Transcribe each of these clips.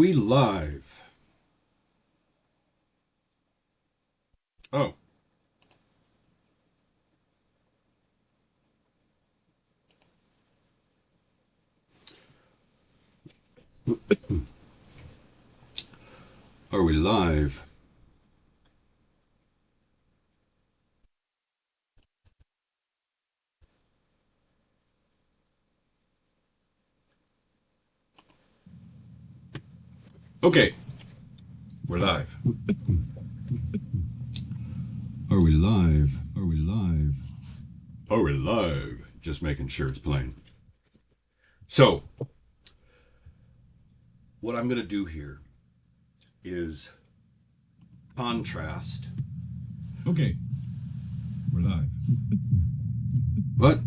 we live? Oh, are we live? Okay, we're live. Are we live? Are we live? Are we live? Just making sure it's playing. So, what I'm going to do here is contrast. Okay, we're live. What?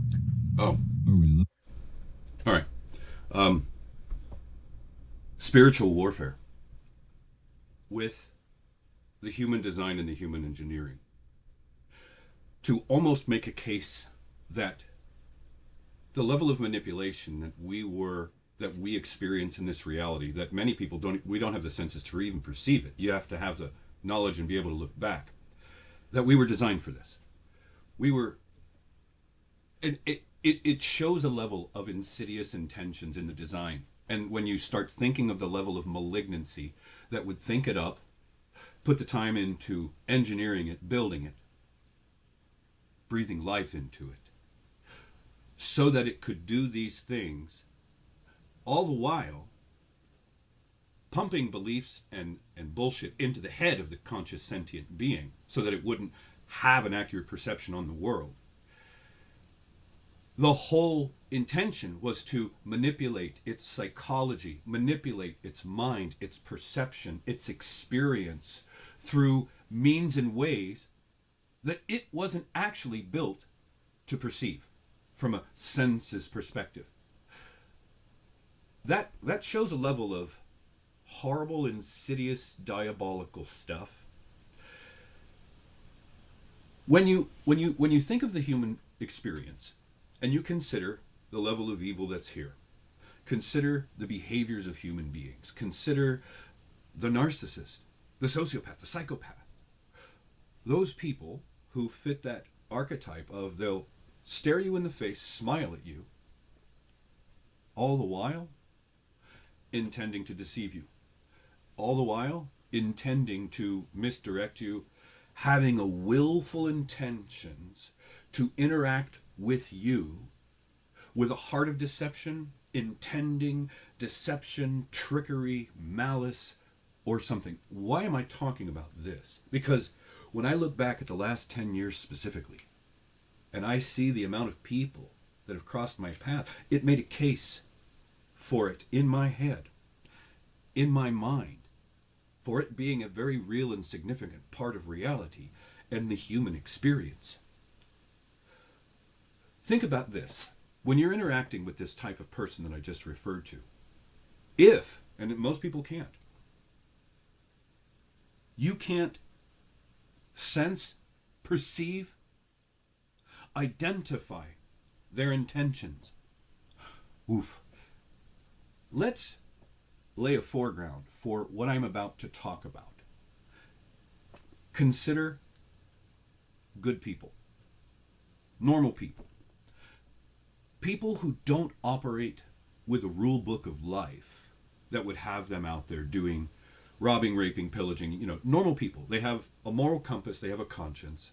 Oh, are we live? All right. Spiritual warfare with the human design and the human engineering to almost make a case that the level of manipulation that we experience in this reality, that many people we don't have the senses to even perceive it. You have to have the knowledge and be able to look back. That we were designed for this. We were, and it shows a level of insidious intentions in the design. And when you start thinking of the level of malignancy that would think it up, put the time into engineering it, building it, breathing life into it, so that it could do these things, all the while pumping beliefs and bullshit into the head of the conscious sentient being so that it wouldn't have an accurate perception on the world. The whole intention was to manipulate its psychology, manipulate its mind, its perception, its experience through means and ways that it wasn't actually built to perceive from a senses perspective. That shows a level of horrible, insidious, diabolical stuff. When you think of the human experience and you consider the level of evil that's here, consider the behaviors of human beings, consider the narcissist, the sociopath, the psychopath, those people who fit that archetype of they'll stare you in the face, smile at you, all the while intending to deceive you, all the while intending to misdirect you, having a willful intentions to interact with you with a heart of deception, intending deception, trickery, malice, or something. Why am I talking about this? Because when I look back at the last 10 years specifically, and I see the amount of people that have crossed my path, it made a case for it in my head, in my mind, for it being a very real and significant part of reality and the human experience. Think about this. When you're interacting with this type of person that I just referred to, and most people can't, you can't sense, perceive, identify their intentions. Oof. Let's lay a foreground for what I'm about to talk about. Consider good people, normal people, people who don't operate with a rule book of life that would have them out there doing robbing, raping, pillaging. Normal people. They have a moral compass. They have a conscience.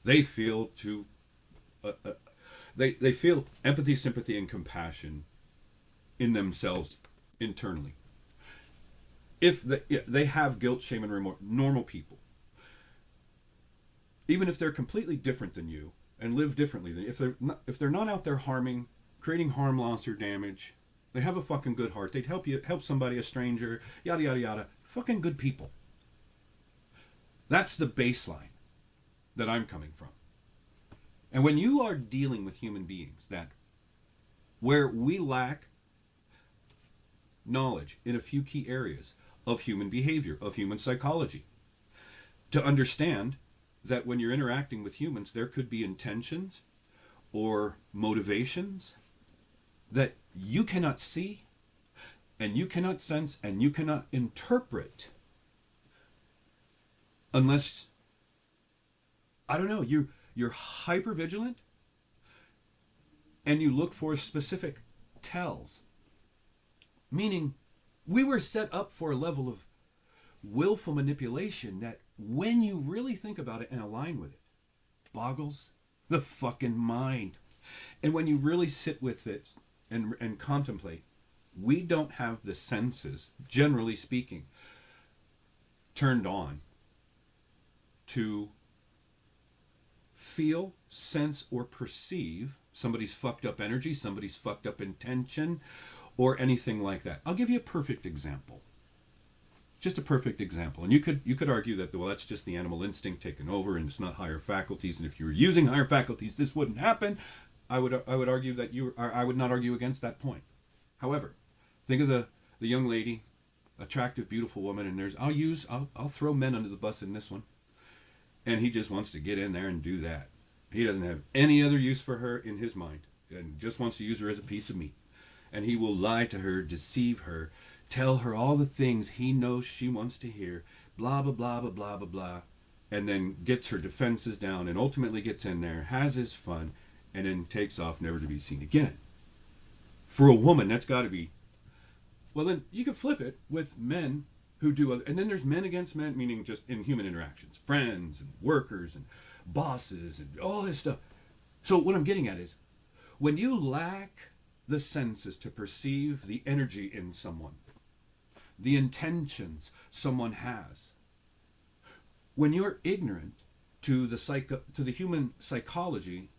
They feel they feel empathy, sympathy, and compassion in themselves internally. If they have guilt, shame, and remorse, normal people, even if they're completely different than you and live differently than you, if they're not out there harming, creating harm, loss, or damage, they have a fucking good heart. They'd help somebody, a stranger, yada yada yada. Fucking good people. That's the baseline that I'm coming from. And when you are dealing with human beings where we lack knowledge in a few key areas of human behavior, of human psychology, to understand that when you're interacting with humans, there could be intentions or motivations that you cannot see, and you cannot sense and you cannot interpret unless, I don't know, you're hyper vigilant and you look for specific tells. Meaning, we were set up for a level of willful manipulation that, when you really think about it and align with it, boggles the fucking mind. And when you really sit with it and contemplate, we don't have the senses, generally speaking, turned on to feel, sense, or perceive somebody's fucked up energy, somebody's fucked up intention, or anything like that. I'll give you a perfect example. Just a perfect example. And you could argue that, well, that's just the animal instinct taking over and it's not higher faculties. And if you were using higher faculties, this wouldn't happen. I would argue that I would not argue against that point. However, think of the young lady, attractive, beautiful woman, and I'll throw men under the bus in this one. And he just wants to get in there and do that. He doesn't have any other use for her in his mind and just wants to use her as a piece of meat. And he will lie to her, deceive her, tell her all the things he knows she wants to hear, blah, blah, blah, blah, blah, blah, blah, and then gets her defenses down and ultimately gets in there, has his fun, and then takes off never to be seen again. For a woman, that's got to be... Well, then you can flip it with men who do other... And then there's men against men, meaning just in human interactions, friends and workers and bosses and all this stuff. So what I'm getting at is, when you lack the senses to perceive the energy in someone, the intentions someone has, when you're ignorant to the human psychology,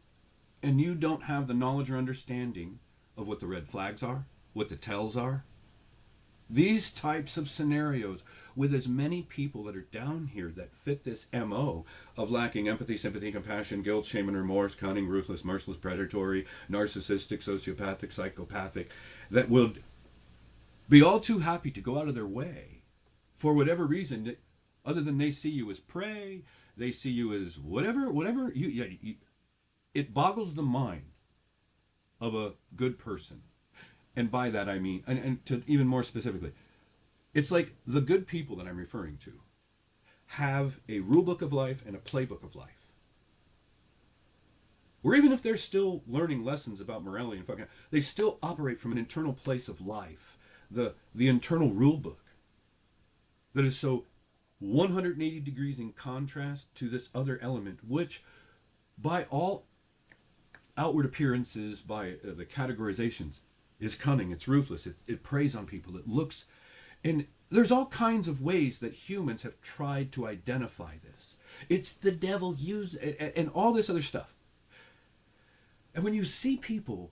and you don't have the knowledge or understanding of what the red flags are, what the tells are, these types of scenarios with as many people that are down here that fit this MO of lacking empathy, sympathy, compassion, guilt, shame, and remorse, cunning, ruthless, merciless, predatory, narcissistic, sociopathic, psychopathic, that will be all too happy to go out of their way for whatever reason, other than they see you as prey, they see you as whatever. It boggles the mind of a good person. And by that I mean, and to even more specifically, it's like the good people that I'm referring to have a rule book of life and a playbook of life. Or even if they're still learning lessons about morality and fucking, they still operate from an internal place of life, the internal rule book that is so 180 degrees in contrast to this other element, which by all outward appearances, by the categorizations, is cunning, it's ruthless, it preys on people, it looks... And there's all kinds of ways that humans have tried to identify this. It's the devil use and all this other stuff. And when you see people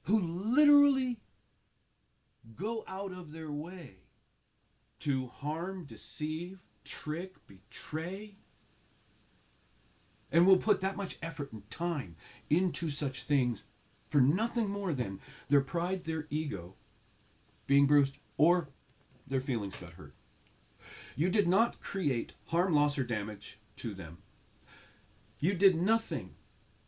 who literally go out of their way to harm, deceive, trick, betray, and will put that much effort and time into such things for nothing more than their pride, their ego being bruised, or their feelings got hurt. You did not create harm, loss, or damage to them. You did nothing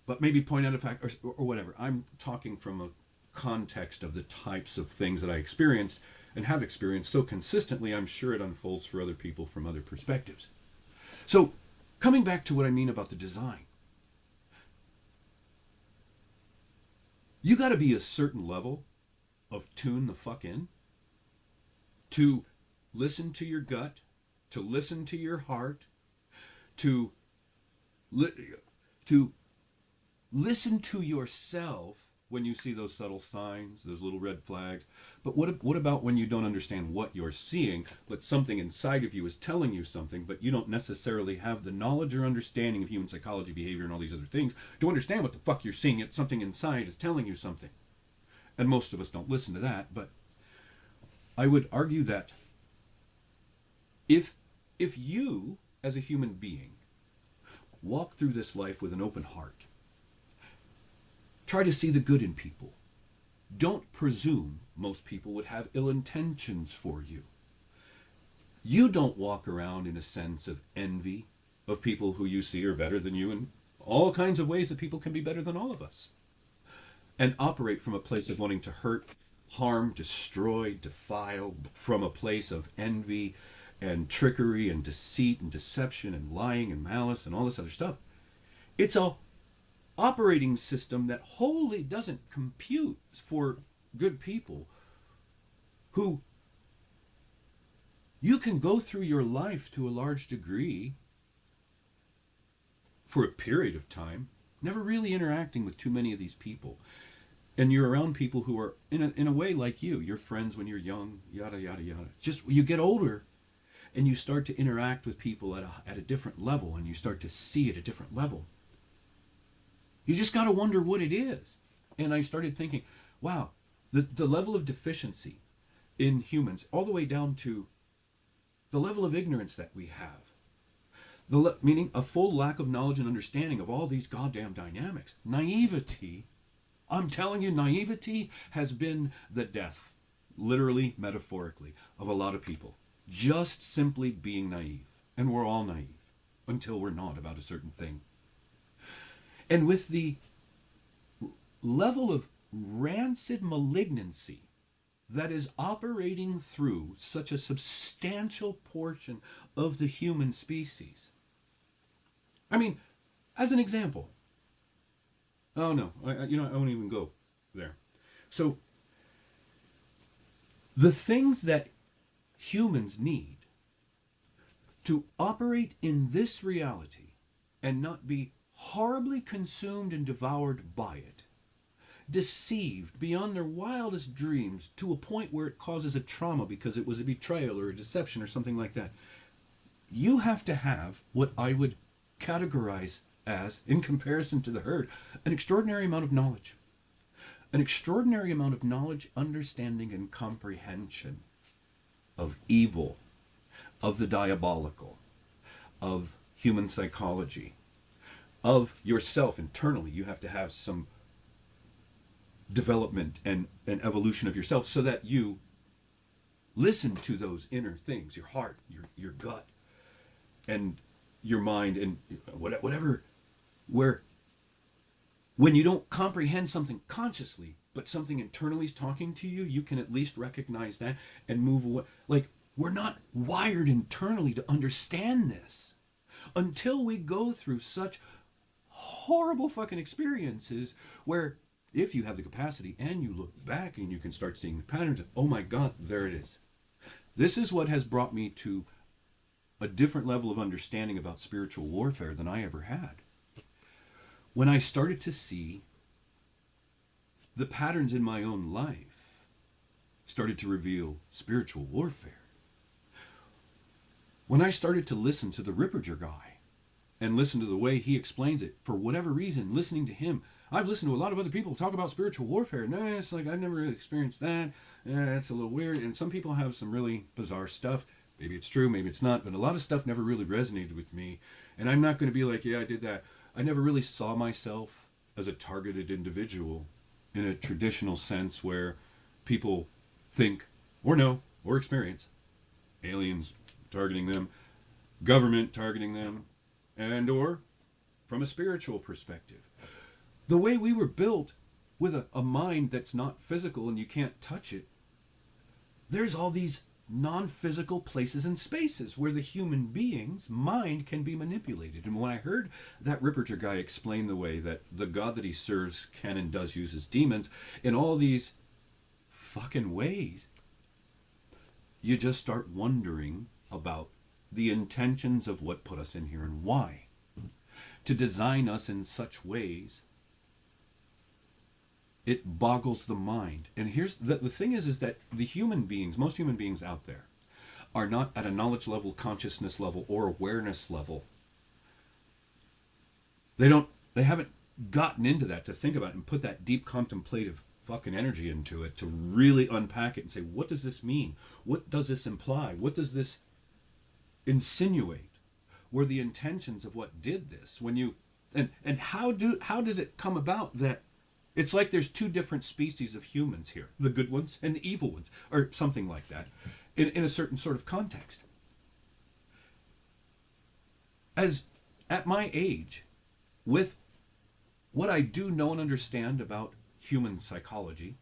but maybe point out a fact or whatever. I'm talking from a context of the types of things that I experienced and have experienced so consistently. I'm sure it unfolds for other people from other perspectives. So coming back to what I mean about the design, you got to be a certain level of tune the fuck in to listen to your gut, to listen to your heart, to listen to yourself when you see those subtle signs, those little red flags. But what about when you don't understand what you're seeing, but something inside of you is telling you something, but you don't necessarily have the knowledge or understanding of human psychology, behavior, and all these other things to understand what the fuck you're seeing, yet something inside is telling you something. And most of us don't listen to that, but I would argue that if you, as a human being, walk through this life with an open heart, try to see the good in people, don't presume most people would have ill intentions for you. You don't walk around in a sense of envy of people who you see are better than you in all kinds of ways that people can be better than all of us, and operate from a place of wanting to hurt harm, destroy, defile from a place of envy and trickery and deceit and deception and lying and malice and all this other stuff. It's a operating system that wholly doesn't compute for good people who you can go through your life to a large degree for a period of time, never really interacting with too many of these people. And you're around people who are in a way like you. You're friends when you're young, yada, yada, yada. Just you get older and you start to interact with people at a different level, and you start to see at a different level. You just got to wonder what it is. And I started thinking, wow, the level of deficiency in humans, all the way down to the level of ignorance that we have, meaning a full lack of knowledge and understanding of all these goddamn dynamics. Naivety, I'm telling you, naivety has been the death, literally, metaphorically, of a lot of people. Just simply being naive. And we're all naive until we're not about a certain thing. And with the level of rancid malignancy that is operating through such a substantial portion of the human species. I mean, as an example. Oh no, I won't even go there. So, the things that humans need to operate in this reality and not be horribly consumed and devoured by it, deceived beyond their wildest dreams to a point where it causes a trauma because it was a betrayal or a deception or something like that. You have to have what I would categorize as, in comparison to the herd, an extraordinary amount of knowledge. An extraordinary amount of knowledge, understanding, and comprehension of evil, of the diabolical, of human psychology, of yourself internally. You have to have some development and an evolution of yourself so that you listen to those inner things, your heart, your gut, and your mind, and whatever, where when you don't comprehend something consciously, but something internally is talking to you, you can at least recognize that and move away. Like, we're not wired internally to understand this until we go through such horrible fucking experiences where, if you have the capacity and you look back and you can start seeing the patterns, oh my God, there it is. This is what has brought me to a different level of understanding about spiritual warfare than I ever had. When I started to see the patterns in my own life started to reveal spiritual warfare. When I started to listen to the Ripperger guy and listen to the way he explains it, for whatever reason, listening to him, I've listened to a lot of other people talk about spiritual warfare, and it's like, I've never really experienced that. It's a little weird, and some people have some really bizarre stuff. Maybe it's true, maybe it's not, but a lot of stuff never really resonated with me, and I'm not going to be like, yeah, I did that. I never really saw myself as a targeted individual in a traditional sense where people think, or know, or experience aliens targeting them, government targeting them, and or from a spiritual perspective. The way we were built with a mind that's not physical and you can't touch it, there's all these non-physical places and spaces where the human being's mind can be manipulated. And when I heard that Ripperger guy explain the way that the God that he serves can and does use his demons in all these fucking ways, you just start wondering about the intentions of what put us in here and why. To design us in such ways, it boggles the mind. And here's the thing is that the human beings, most human beings out there, are not at a knowledge level, consciousness level, or awareness level. They haven't gotten into that to think about it and put that deep contemplative fucking energy into it to really unpack it and say, what does this mean? What does this imply? What does this insinuate? Were the intentions of what did this? When you and how did it come about that it's like there's two different species of humans here, the good ones and the evil ones, or something like that, in a certain sort of context. As at my age, with what I do know and understand about human psychology,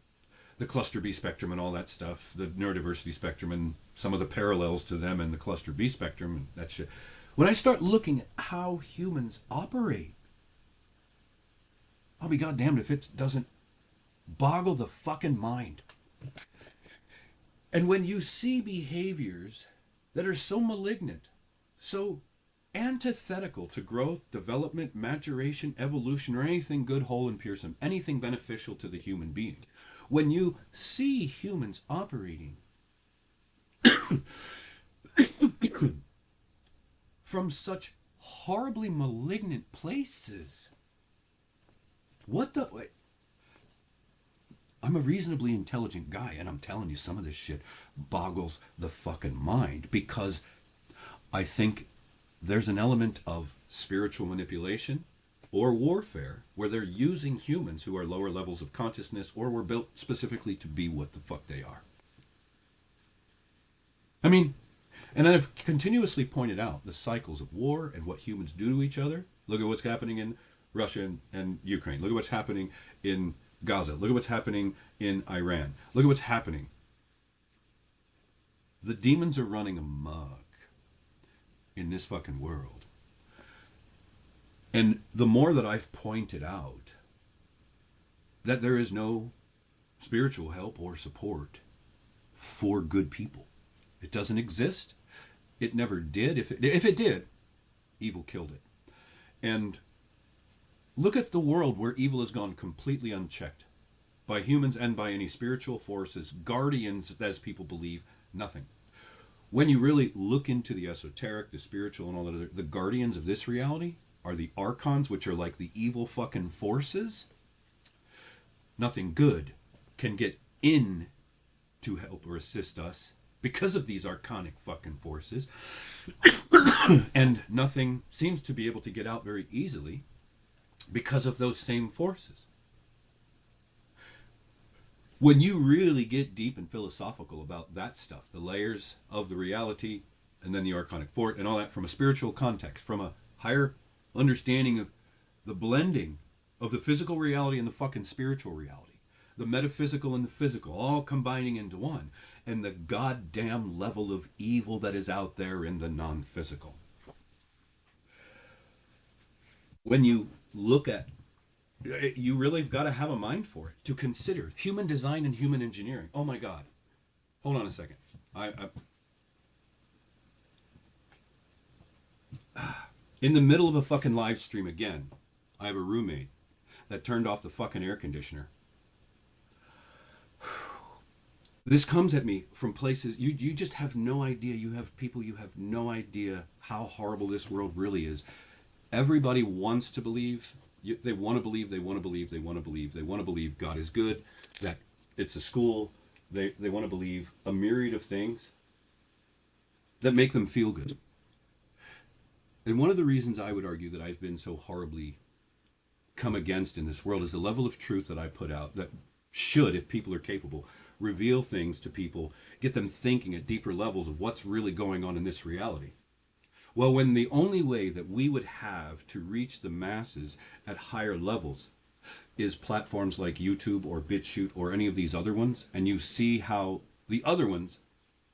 the cluster B spectrum and all that stuff, the neurodiversity spectrum and some of the parallels to them and the cluster B spectrum and that shit. When I start looking at how humans operate, I'll be goddamned if it doesn't boggle the fucking mind. And when you see behaviors that are so malignant, so antithetical to growth, development, maturation, evolution, or anything good, whole, and piercing, anything beneficial to the human being, when you see humans operating from such horribly malignant places, what the... I'm a reasonably intelligent guy, and I'm telling you, some of this shit boggles the fucking mind, because I think there's an element of spiritual manipulation or warfare where they're using humans who are lower levels of consciousness or were built specifically to be what the fuck they are. I mean, and I've continuously pointed out the cycles of war and what humans do to each other. Look at what's happening in Russia and Ukraine. Look at what's happening in Gaza. Look at what's happening in Iran. Look at what's happening. The demons are running amok in this fucking world. And the more that I've pointed out that there is no spiritual help or support for good people. It doesn't exist. It never did. If it did, evil killed it. And look at the world where evil has gone completely unchecked by humans and by any spiritual forces, guardians, as people believe, nothing. When you really look into the esoteric, the spiritual, and all that other, the guardians of this reality are the archons, which are like the evil fucking forces. Nothing good can get in to help or assist us because of these archonic fucking forces. And nothing seems to be able to get out very easily because of those same forces. When you really get deep and philosophical about that stuff, the layers of the reality and then the archonic force and all that from a spiritual context, from a higher understanding of the blending of the physical reality and the fucking spiritual reality, the metaphysical and the physical, all combining into one, and the goddamn level of evil that is out there in the non-physical. When you look at, you really have got to have a mind for it, to consider human design and human engineering. Oh my God. Hold on a second. In the middle of a fucking live stream again, I have a roommate that turned off the fucking air conditioner. This comes at me from places you just have no idea. You have people, you have no idea how horrible this world really is. Everybody wants to believe. They want to believe, they want to believe, they want to believe, they want to believe God is good, that it's a school. They want to believe a myriad of things that make them feel good. And one of the reasons I would argue that I've been so horribly come against in this world is the level of truth that I put out that should, if people are capable, reveal things to people, get them thinking at deeper levels of what's really going on in this reality. Well, when the only way that we would have to reach the masses at higher levels is platforms like YouTube or BitChute or any of these other ones, and you see how the other ones,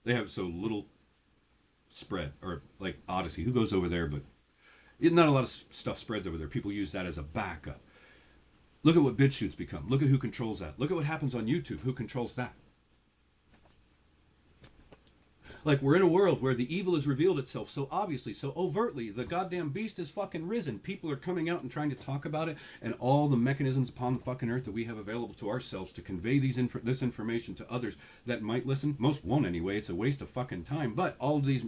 they have so little spread, or like Odyssey, who goes over there, but not a lot of stuff spreads over there. People use that as a backup. Look at what BitChute's become. Look at who controls that. Look at what happens on YouTube. Who controls that? Like, we're in a world where the evil has revealed itself so obviously, so overtly. The goddamn beast is fucking risen. People are coming out and trying to talk about it, and all the mechanisms upon the fucking earth that we have available to ourselves to convey this information to others that might listen. Most won't anyway. It's a waste of fucking time. But all of these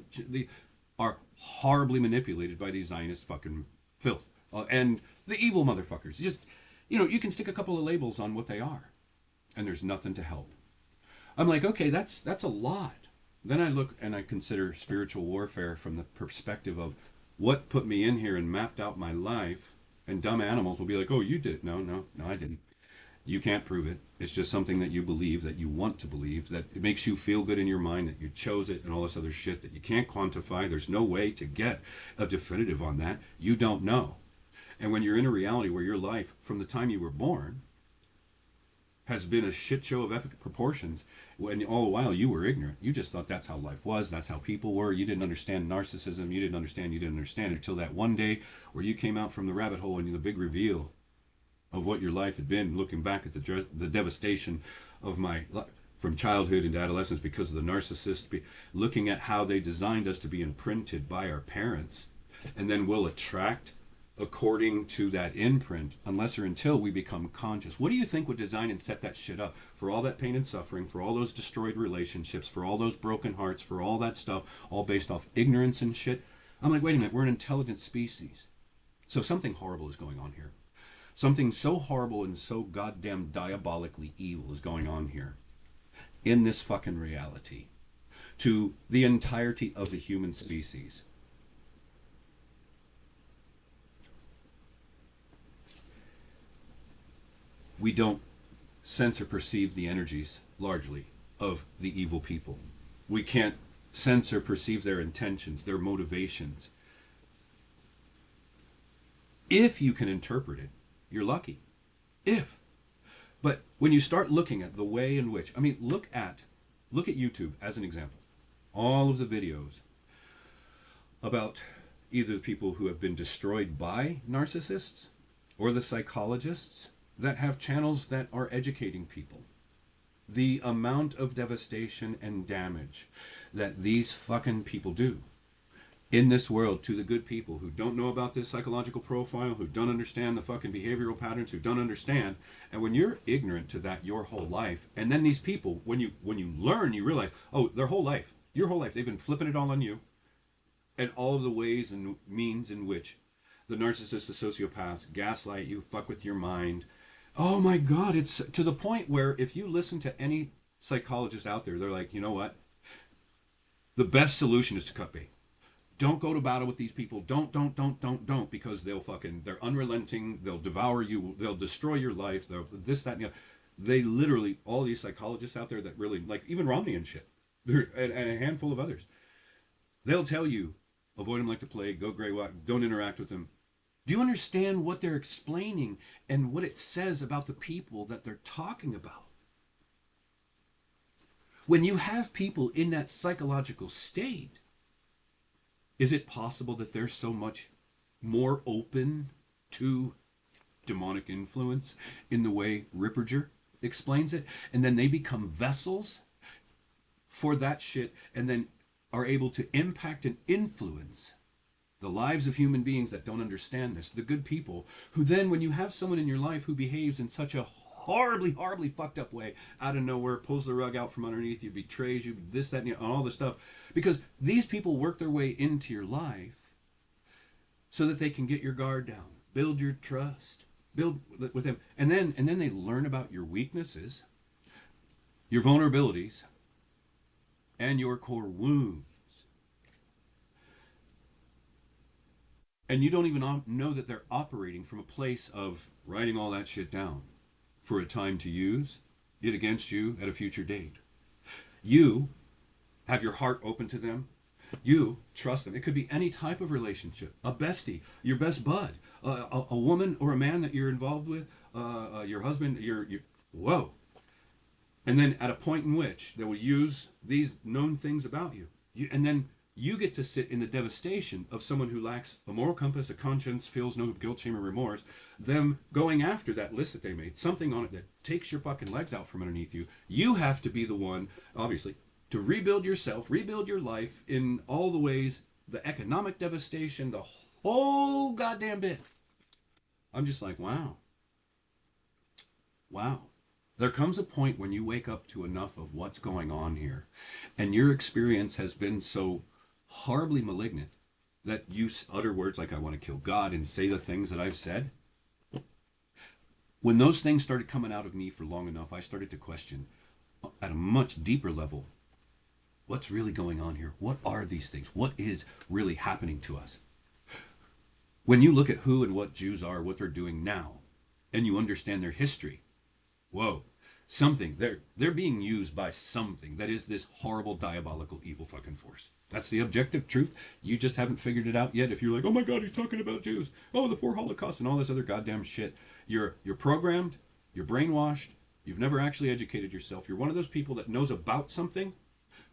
are horribly manipulated by these Zionist fucking filth. And the evil motherfuckers. Just, you can stick a couple of labels on what they are, and there's nothing to help. I'm like, okay, that's a lot. Then I look and I consider spiritual warfare from the perspective of what put me in here and mapped out my life. And dumb animals will be like, oh, you did it. No, I didn't. You can't prove it. It's just something that you believe, that you want to believe, that it makes you feel good in your mind, that you chose it, and all this other shit that you can't quantify. There's no way to get a definitive on that. You don't know. And when you're in a reality where your life, from the time you were born, has been a shit show of epic proportions when all the while you were ignorant. You just thought that's how life was, that's how people were. You didn't understand narcissism, you didn't understand until that one day where you came out from the rabbit hole and the big reveal of what your life had been, looking back at the devastation of my life from childhood into adolescence because of the narcissist, looking at how they designed us to be imprinted by our parents, and then we'll attract according to that imprint unless or until we become conscious. What do you think would design and set that shit up for all that pain and suffering, for all those destroyed relationships, for all those broken hearts, for all that stuff, all based off ignorance and shit? I'm like, wait a minute, we're an intelligent species. So something horrible is going on here. Something so horrible and so goddamn diabolically evil is going on here in this fucking reality to the entirety of the human species. We don't sense or perceive the energies, largely, of the evil people. We can't sense or perceive their intentions, their motivations. If you can interpret it, you're lucky. If. But when you start looking at the way in which, I mean, look at YouTube as an example. All of the videos about either the people who have been destroyed by narcissists or the psychologists that have channels that are educating people. The amount of devastation and damage that these fucking people do in this world to the good people who don't know about this psychological profile, who don't understand the fucking behavioral patterns, who don't understand. And when you're ignorant to that your whole life, and then these people, when you learn, you realize, oh, their whole life, your whole life, they've been flipping it all on you. And all of the ways and means in which the narcissists, the sociopaths, gaslight you, fuck with your mind. Oh my God, it's to the point where if you listen to any psychologist out there, they're like, you know what? The best solution is to cut bait. Don't go to battle with these people. Don't, because they're unrelenting. They'll devour you. They'll destroy your life. They'll this, that, and the other. They literally, all these psychologists out there that really, like even Romney and shit, and a handful of others, they'll tell you, avoid them like the plague, go gray, don't interact with them. Do you understand what they're explaining and what it says about the people that they're talking about? When you have people in that psychological state, is it possible that they're so much more open to demonic influence in the way Ripperger explains it? And then they become vessels for that shit and then are able to impact and influence the lives of human beings that don't understand this, the good people, who then, when you have someone in your life who behaves in such a horribly fucked up way, out of nowhere, pulls the rug out from underneath you, betrays you, this, that, and all this stuff, because these people work their way into your life so that they can get your guard down, build your trust, build with them, and then they learn about your weaknesses, your vulnerabilities, and your core wounds. And you don't even know that they're operating from a place of writing all that shit down for a time to use it against you at a future date. You have your heart open to them. You trust them. It could be any type of relationship. A bestie, your best bud, a woman or a man that you're involved with, your husband, whoa. And then at a point in which they will use these known things about you, and then you get to sit in the devastation of someone who lacks a moral compass, a conscience, feels no guilt, shame, or remorse, them going after that list that they made, something on it that takes your fucking legs out from underneath you. You have to be the one, obviously, to rebuild yourself, rebuild your life in all the ways, the economic devastation, the whole goddamn bit. I'm just like, wow. Wow. There comes a point when you wake up to enough of what's going on here, and your experience has been so horribly malignant that you utter words like, I want to kill God, and say the things that I've said. When those things started coming out of me for long enough, I started to question at a much deeper level, what's really going on here? What are these things? What is really happening to us? When you look at who and what Jews are, what they're doing now, and you understand their history, whoa, something, they're being used by something that is this horrible, diabolical, evil fucking force. That's the objective truth. You just haven't figured it out yet. If you're like, oh my God, he's talking about Jews. Oh, the poor Holocaust and all this other goddamn shit. You're programmed, you're brainwashed, You've never actually educated yourself. You're one of those people that knows about something,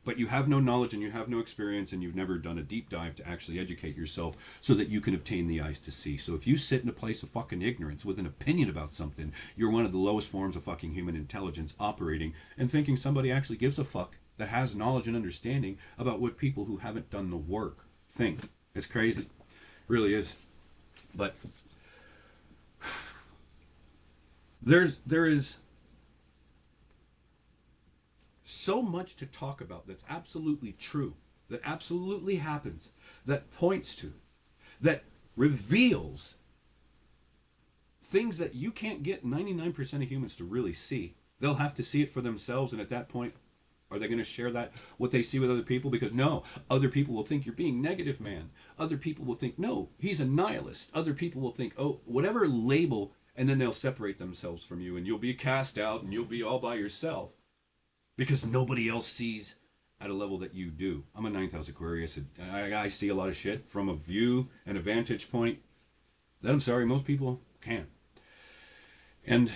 but you have no knowledge and you have no experience and you've never done a deep dive to actually educate yourself so that you can obtain the eyes to see. So if you sit in a place of fucking ignorance with an opinion about something, you're one of the lowest forms of fucking human intelligence operating and thinking somebody actually gives a fuck that has knowledge and understanding about what people who haven't done the work think. It's crazy. It really is. But there is so much to talk about that's absolutely true, that absolutely happens, that points to, that reveals things that you can't get 99% of humans to really see. They'll have to see it for themselves, and at that point, are they going to share that, what they see with other people? Because no, other people will think you're being negative, man. Other people will think, no, he's a nihilist. Other people will think, oh, whatever label, and then they'll separate themselves from you, and you'll be cast out, and you'll be all by yourself. Because nobody else sees at a level that you do. I'm a 9th house Aquarius, and I see a lot of shit from a view and a vantage point that I'm sorry, most people can't. And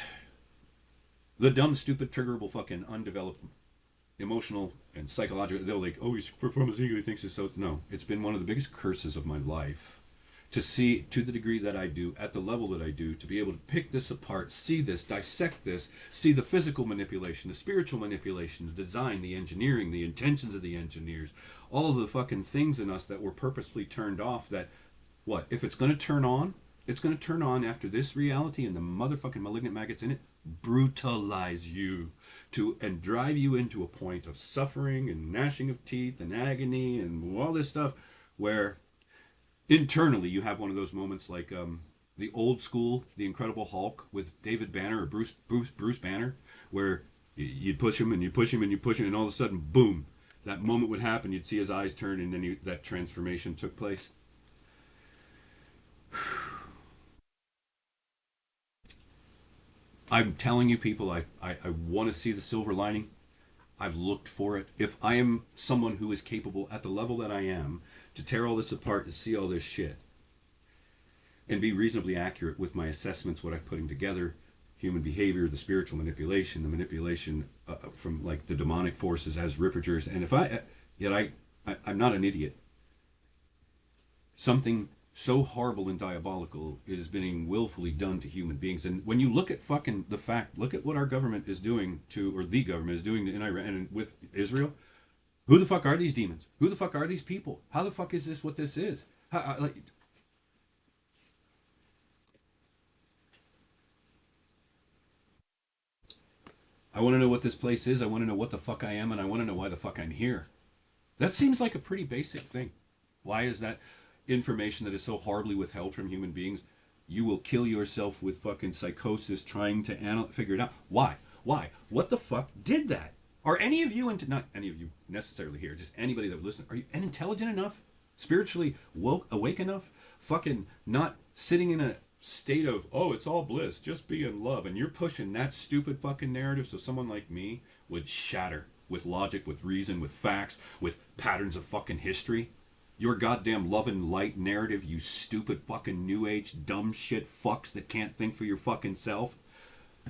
the dumb, stupid, triggerable, fucking undeveloped emotional and psychological, they're like, oh, he's from his ego, he thinks he's so. No, it's been one of the biggest curses of my life to see, to the degree that I do, at the level that I do, to be able to pick this apart, see this, dissect this, see the physical manipulation, the spiritual manipulation, the design, the engineering, the intentions of the engineers, all of the fucking things in us that were purposefully turned off. That, what, if it's going to turn on, it's going to turn on after this reality and the motherfucking malignant maggots in it brutalize you to and drive you into a point of suffering and gnashing of teeth and agony and all this stuff where internally you have one of those moments like the old school The Incredible Hulk with David Banner or Bruce Banner, where you'd push him and you push him and you push him and all of a sudden boom, that moment would happen, you'd see his eyes turn, and then that transformation took place. I'm telling you, people, I want to see the silver lining. I've looked for it. If I am someone who is capable at the level that I am to tear all this apart, to see all this shit, and be reasonably accurate with my assessments, what I'm putting together, human behavior, the spiritual manipulation, the manipulation from like the demonic forces as rippagers, and if I'm not an idiot. Something so horrible and diabolical is being willfully done to human beings. And when you look at fucking the fact, look at what our government is doing to, or the government is doing in Iran and with Israel. Who the fuck are these demons? Who the fuck are these people? How the fuck is this what this is? I want to know what this place is. I want to know what the fuck I am, and I want to know why the fuck I'm here. That seems like a pretty basic thing. Why is that information that is so horribly withheld from human beings? You will kill yourself with fucking psychosis trying to figure it out. Why? Why? What the fuck did that? Are any of you, into not any of you necessarily here, just anybody that would listen, are you intelligent enough? Spiritually woke, awake enough? Fucking not sitting in a state of, oh, it's all bliss, just be in love, and you're pushing that stupid fucking narrative so someone like me would shatter with logic, with reason, with facts, with patterns of fucking history. Your goddamn love and light narrative, you stupid fucking new age dumb shit fucks that can't think for your fucking self.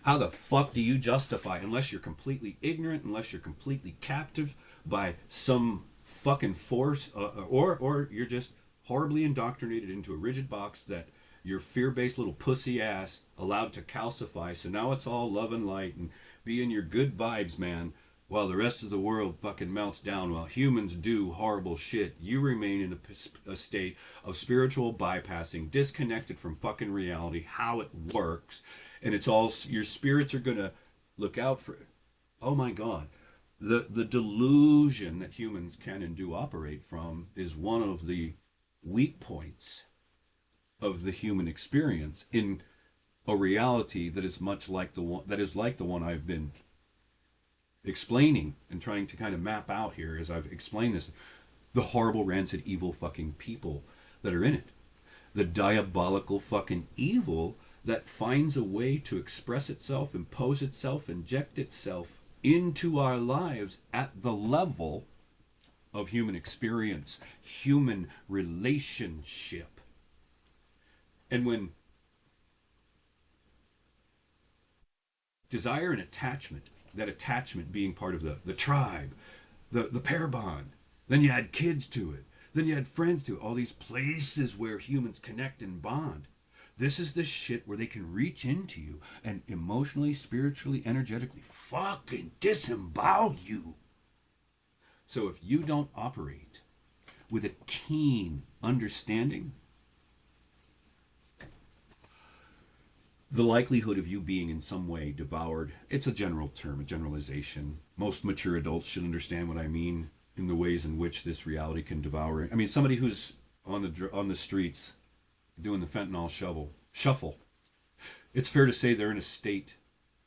How the fuck do you justify, unless you're completely ignorant, unless you're completely captive by some fucking force, or you're just horribly indoctrinated into a rigid box that your fear-based little pussy ass allowed to calcify, so now it's all love and light and be in your good vibes, man, while the rest of the world fucking melts down, while humans do horrible shit. You remain in a state of spiritual bypassing, disconnected from fucking reality, how it works, and it's all, your spirits are gonna look out for it. Oh my god. The delusion that humans can and do operate from is one of the weak points of the human experience in a reality that is much like the one I've been explaining and trying to kind of map out here as I've explained this. The horrible, rancid, evil fucking people that are in it. The diabolical fucking evil that finds a way to express itself, impose itself, inject itself into our lives at the level of human experience, human relationship. And when desire and attachment, that attachment being part of the tribe, the pair bond. Then you add kids to it. Then you add friends to it. All these places where humans connect and bond. This is the shit where they can reach into you and emotionally, spiritually, energetically fucking disembowel you. So if you don't operate with a keen understanding, the likelihood of you being in some way devoured, it's a general term, a generalization. Most mature adults should understand what I mean in the ways in which this reality can devour. I mean, somebody who's on the streets doing the fentanyl shuffle, it's fair to say they're in a state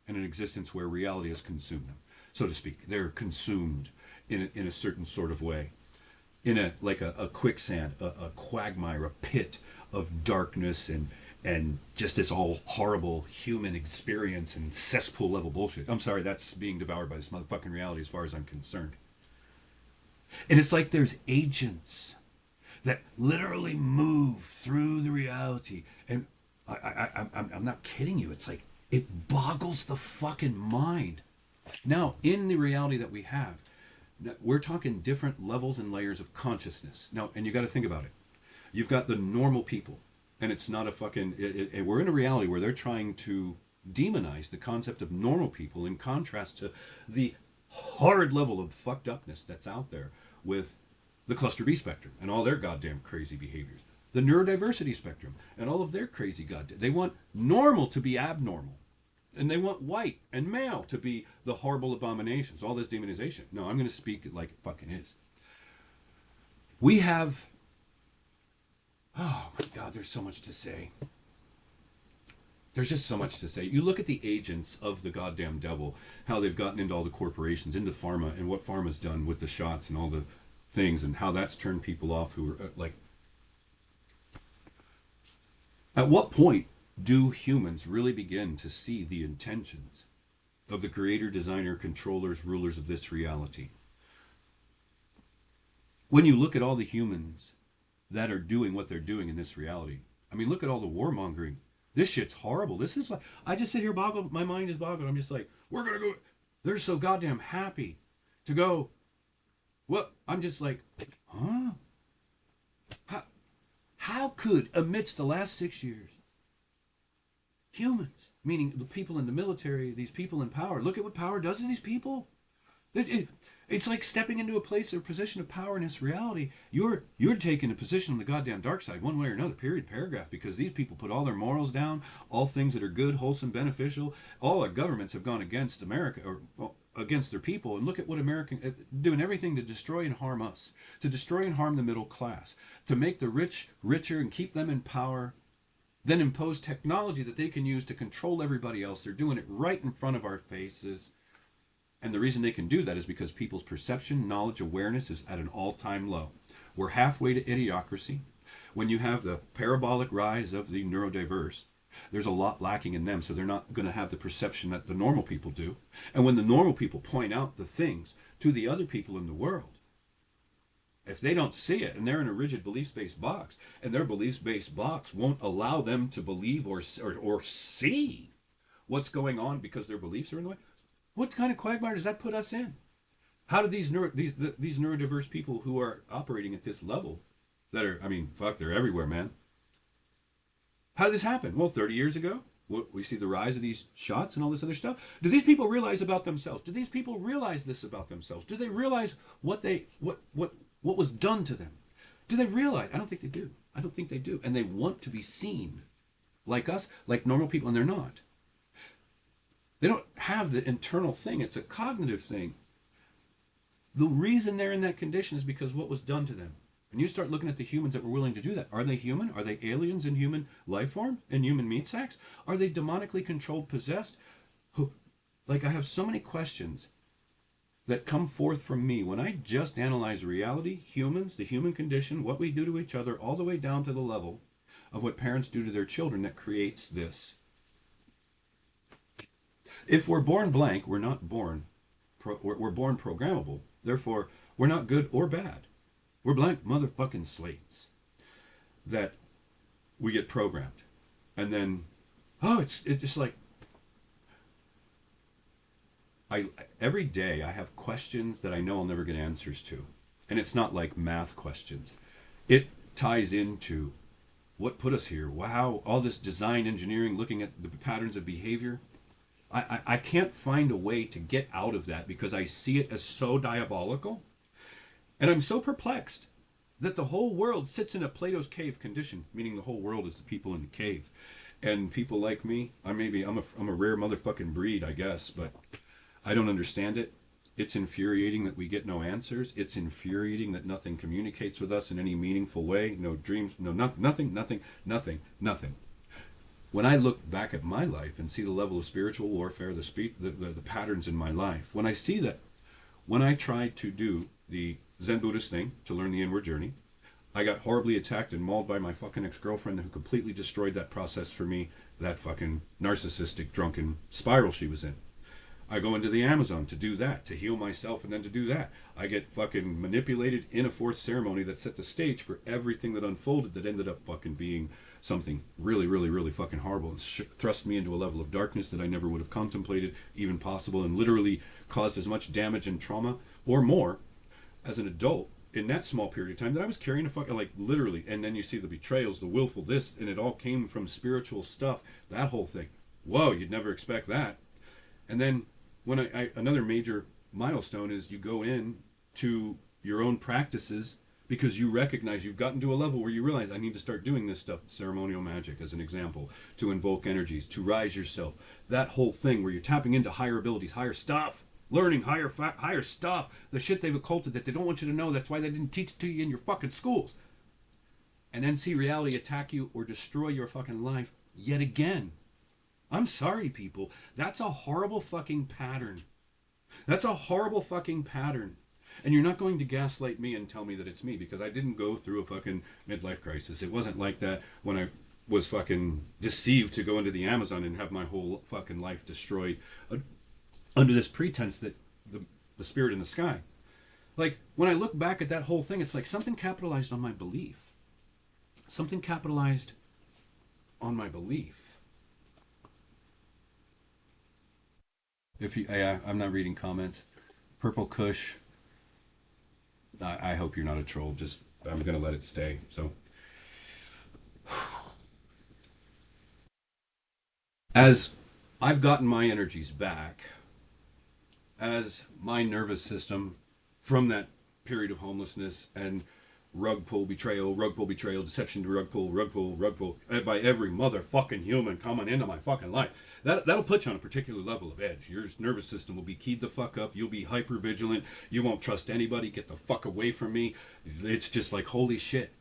and an existence where reality has consumed them, so to speak. They're consumed in a certain sort of way, in a quicksand, a quagmire, a pit of darkness and just this all horrible human experience and cesspool level bullshit. I'm sorry, that's being devoured by this motherfucking reality as far as I'm concerned. And it's like there's agents that literally move through the reality. And I'm not kidding you. It's like, it boggles the fucking mind. Now, in the reality that we have, we're talking different levels and layers of consciousness. Now, and you got to think about it. You've got the normal people, and it's not a fucking... we're in a reality where they're trying to demonize the concept of normal people in contrast to the horrid level of fucked upness that's out there with the cluster B spectrum and all their goddamn crazy behaviors. The neurodiversity spectrum and all of their crazy goddamn... They want normal to be abnormal. And they want white and male to be the horrible abominations. All this demonization. No, I'm going to speak it like it fucking is. We have... Oh my God, there's so much to say. There's just so much to say. You look at the agents of the goddamn devil, how they've gotten into all the corporations, into pharma, and what pharma's done with the shots and all the things, and how that's turned people off who are like... At what point do humans really begin to see the intentions of the creator, designer, controllers, rulers of this reality? When you look at all the humans that are doing what they're doing in this reality, I mean, look at all the warmongering. This shit's horrible. This is like, I just sit here boggled, my mind is boggled. I'm just like, we're gonna go. They're so goddamn happy to go. What? I'm just like, huh? How could, amidst the last 6 years, humans, meaning the people in the military, these people in power, look at what power does to these people? It's like stepping into a place or position of power in this reality. You're taking a position on the goddamn dark side, one way or another, period, paragraph, because these people put all their morals down, all things that are good, wholesome, beneficial. All our governments have gone against America, or against their people, and look at what American, doing everything to destroy and harm us, to destroy and harm the middle class, to make the rich richer and keep them in power, then impose technology that they can use to control everybody else. They're doing it right in front of our faces. And the reason they can do that is because people's perception, knowledge, awareness is at an all-time low. We're halfway to idiocracy. When you have the parabolic rise of the neurodiverse, there's a lot lacking in them, so they're not going to have the perception that the normal people do. And when the normal people point out the things to the other people in the world, if they don't see it, and they're in a rigid beliefs-based box, and their beliefs-based box won't allow them to believe or see what's going on because their beliefs are in the way, what kind of quagmire does that put us in? How do these neurodiverse people who are operating at this level, that are, I mean, fuck, they're everywhere, man. How did this happen? Well, 30 years ago, we see the rise of these shots and all this other stuff. Do these people realize about themselves? Do these people realize this about themselves? Do they realize what was done to them? Do they realize? I don't think they do. I don't think they do. And they want to be seen like us, like normal people, and they're not. They don't have the internal thing. It's a cognitive thing. The reason they're in that condition is because what was done to them. And you start looking at the humans that were willing to do that. Are they human? Are they aliens in human life form? In human meat sacks? Are they demonically controlled, possessed? Like, I have so many questions that come forth from me when I just analyze reality, humans, the human condition, what we do to each other, all the way down to the level of what parents do to their children that creates this. If we're born blank, we're not born, we're born programmable. Therefore, we're not good or bad. We're blank motherfucking slates that we get programmed. And then, oh, it's just like, I every day I have questions that I know I'll never get answers to. And it's not like math questions. It ties into what put us here. Wow, all this design engineering, looking at the patterns of behavior. I can't find a way to get out of that because I see it as so diabolical. And I'm so perplexed that the whole world sits in a Plato's cave condition, meaning the whole world is the people in the cave. And people like me, I'm a rare motherfucking breed, I guess, but I don't understand it. It's infuriating that we get no answers. It's infuriating that nothing communicates with us in any meaningful way. No dreams, no nothing. When I look back at my life and see the level of spiritual warfare, the patterns in my life, when I see that, when I tried to do the Zen Buddhist thing to learn the inward journey, I got horribly attacked and mauled by my fucking ex-girlfriend who completely destroyed that process for me, that fucking narcissistic, drunken spiral she was in. I go into the Amazon to do that, to heal myself, and then to do that. I get fucking manipulated in a fourth ceremony that set the stage for everything that unfolded that ended up fucking being something really, really, really fucking horrible and thrust me into a level of darkness that I never would have contemplated even possible, and literally caused as much damage and trauma or more as an adult in that small period of time that I was carrying a fucking, like, literally. And then you see the betrayals, the willful this, and it all came from spiritual stuff, that whole thing. Whoa, you'd never expect that. And then when another major milestone is you go in to your own practices because you recognize you've gotten to a level where you realize I need to start doing this stuff, ceremonial magic as an example, to invoke energies, to rise yourself, that whole thing where you're tapping into higher abilities, higher stuff, learning higher stuff, the shit they've occulted that they don't want you to know. That's why they didn't teach it to you in your fucking schools. And then see reality attack you or destroy your fucking life yet again. I'm sorry, people. That's a horrible fucking pattern. That's a horrible fucking pattern. And you're not going to gaslight me and tell me that it's me, because I didn't go through a fucking midlife crisis. It wasn't like that when I was fucking deceived to go into the Amazon and have my whole fucking life destroyed under this pretense that the spirit in the sky. Like, when I look back at that whole thing, it's like something capitalized on my belief. Something capitalized on my belief. I'm not reading comments. Purple Kush. I hope you're not a troll. Just, I'm gonna let it stay. So, as I've gotten my energies back, as my nervous system from that period of homelessness and rug pull betrayal, deception to rug pull, by every motherfucking human coming into my fucking life. That'll put you on a particular level of edge. Your nervous system will be keyed the fuck up. You'll be hyper vigilant. You won't trust anybody. Get the fuck away from me. It's just like, holy shit.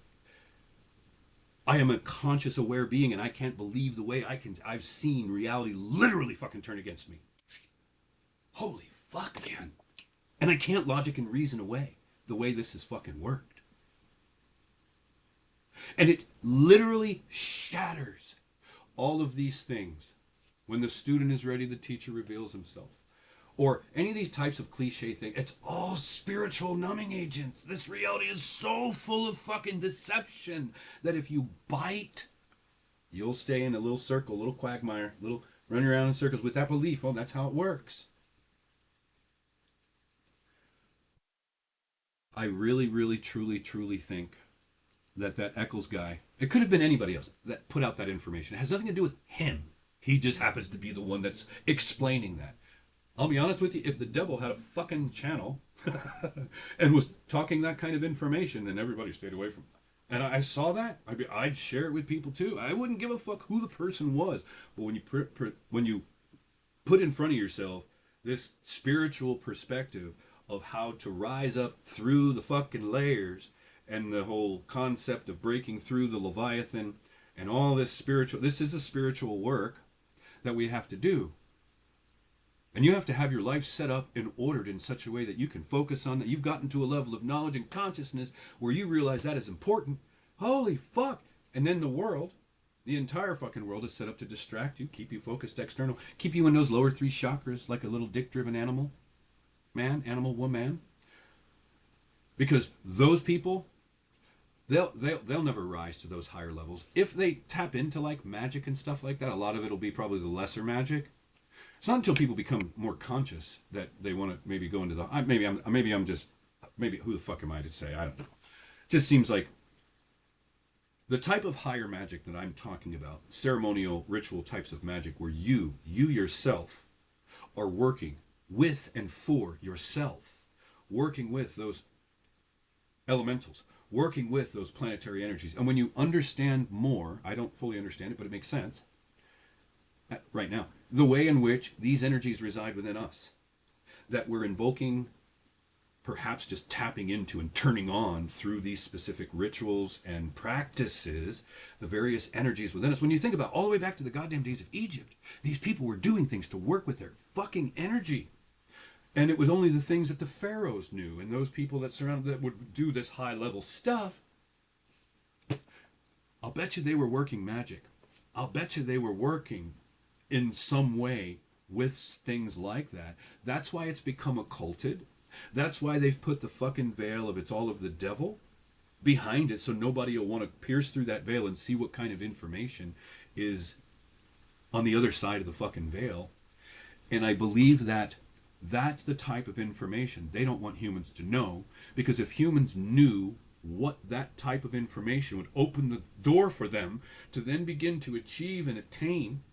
I am a conscious, aware being, and I can't believe the way I've seen reality literally fucking turn against me. Holy fuck, man. And I can't logic and reason away the way this has fucking worked. And it literally shatters all of these things. When the student is ready, the teacher reveals himself. Or any of these types of cliche things. It's all spiritual numbing agents. This reality is so full of fucking deception that if you bite, you'll stay in a little circle, a little quagmire, running around in circles with that belief. Oh, that's how it works. I really, really, truly think that Eccles guy, it could have been anybody else that put out that information. It has nothing to do with him. He just happens to be the one that's explaining that. I'll be honest with you, if the devil had a fucking channel and was talking that kind of information, then everybody stayed away from it. And I saw that, I'd share it with people too. I wouldn't give a fuck who the person was. But when you put in front of yourself this spiritual perspective of how to rise up through the fucking layers and the whole concept of breaking through the Leviathan and all this is a spiritual work that we have to do. And you have to have your life set up and ordered in such a way that you can focus on that. You've gotten to a level of knowledge and consciousness where you realize that is important. Holy fuck. And then the entire fucking world is set up to distract you, keep you focused external, keep you in those lower three chakras like a little dick-driven animal. Animal, woman. Because those people, they'll never rise to those higher levels. If they tap into like magic and stuff like that, a lot of it'll be probably the lesser magic. It's not until people become more conscious that they want to maybe go into the. Maybe who the fuck am I to say? I don't know. Just seems like the type of higher magic that I'm talking about, ceremonial, ritual types of magic, where you yourself are working with and for yourself, working with those elementals, working with those planetary energies. And when you understand more, I don't fully understand it, but it makes sense right now, the way in which these energies reside within us, that we're invoking, perhaps just tapping into and turning on through these specific rituals and practices, the various energies within us. When you think about all the way back to the goddamn days of Egypt, these people were doing things to work with their fucking energy. And it was only the things that the pharaohs knew, and those people that surrounded that would do this high level stuff. I'll bet you they were working magic. I'll bet you they were working in some way with things like that. That's why it's become occulted. That's why they've put the fucking veil of it's all of the devil behind it, so nobody will want to pierce through that veil and see what kind of information is on the other side of the fucking veil. And I believe that that's the type of information they don't want humans to know, because if humans knew what that type of information would open the door for them to then begin to achieve and attain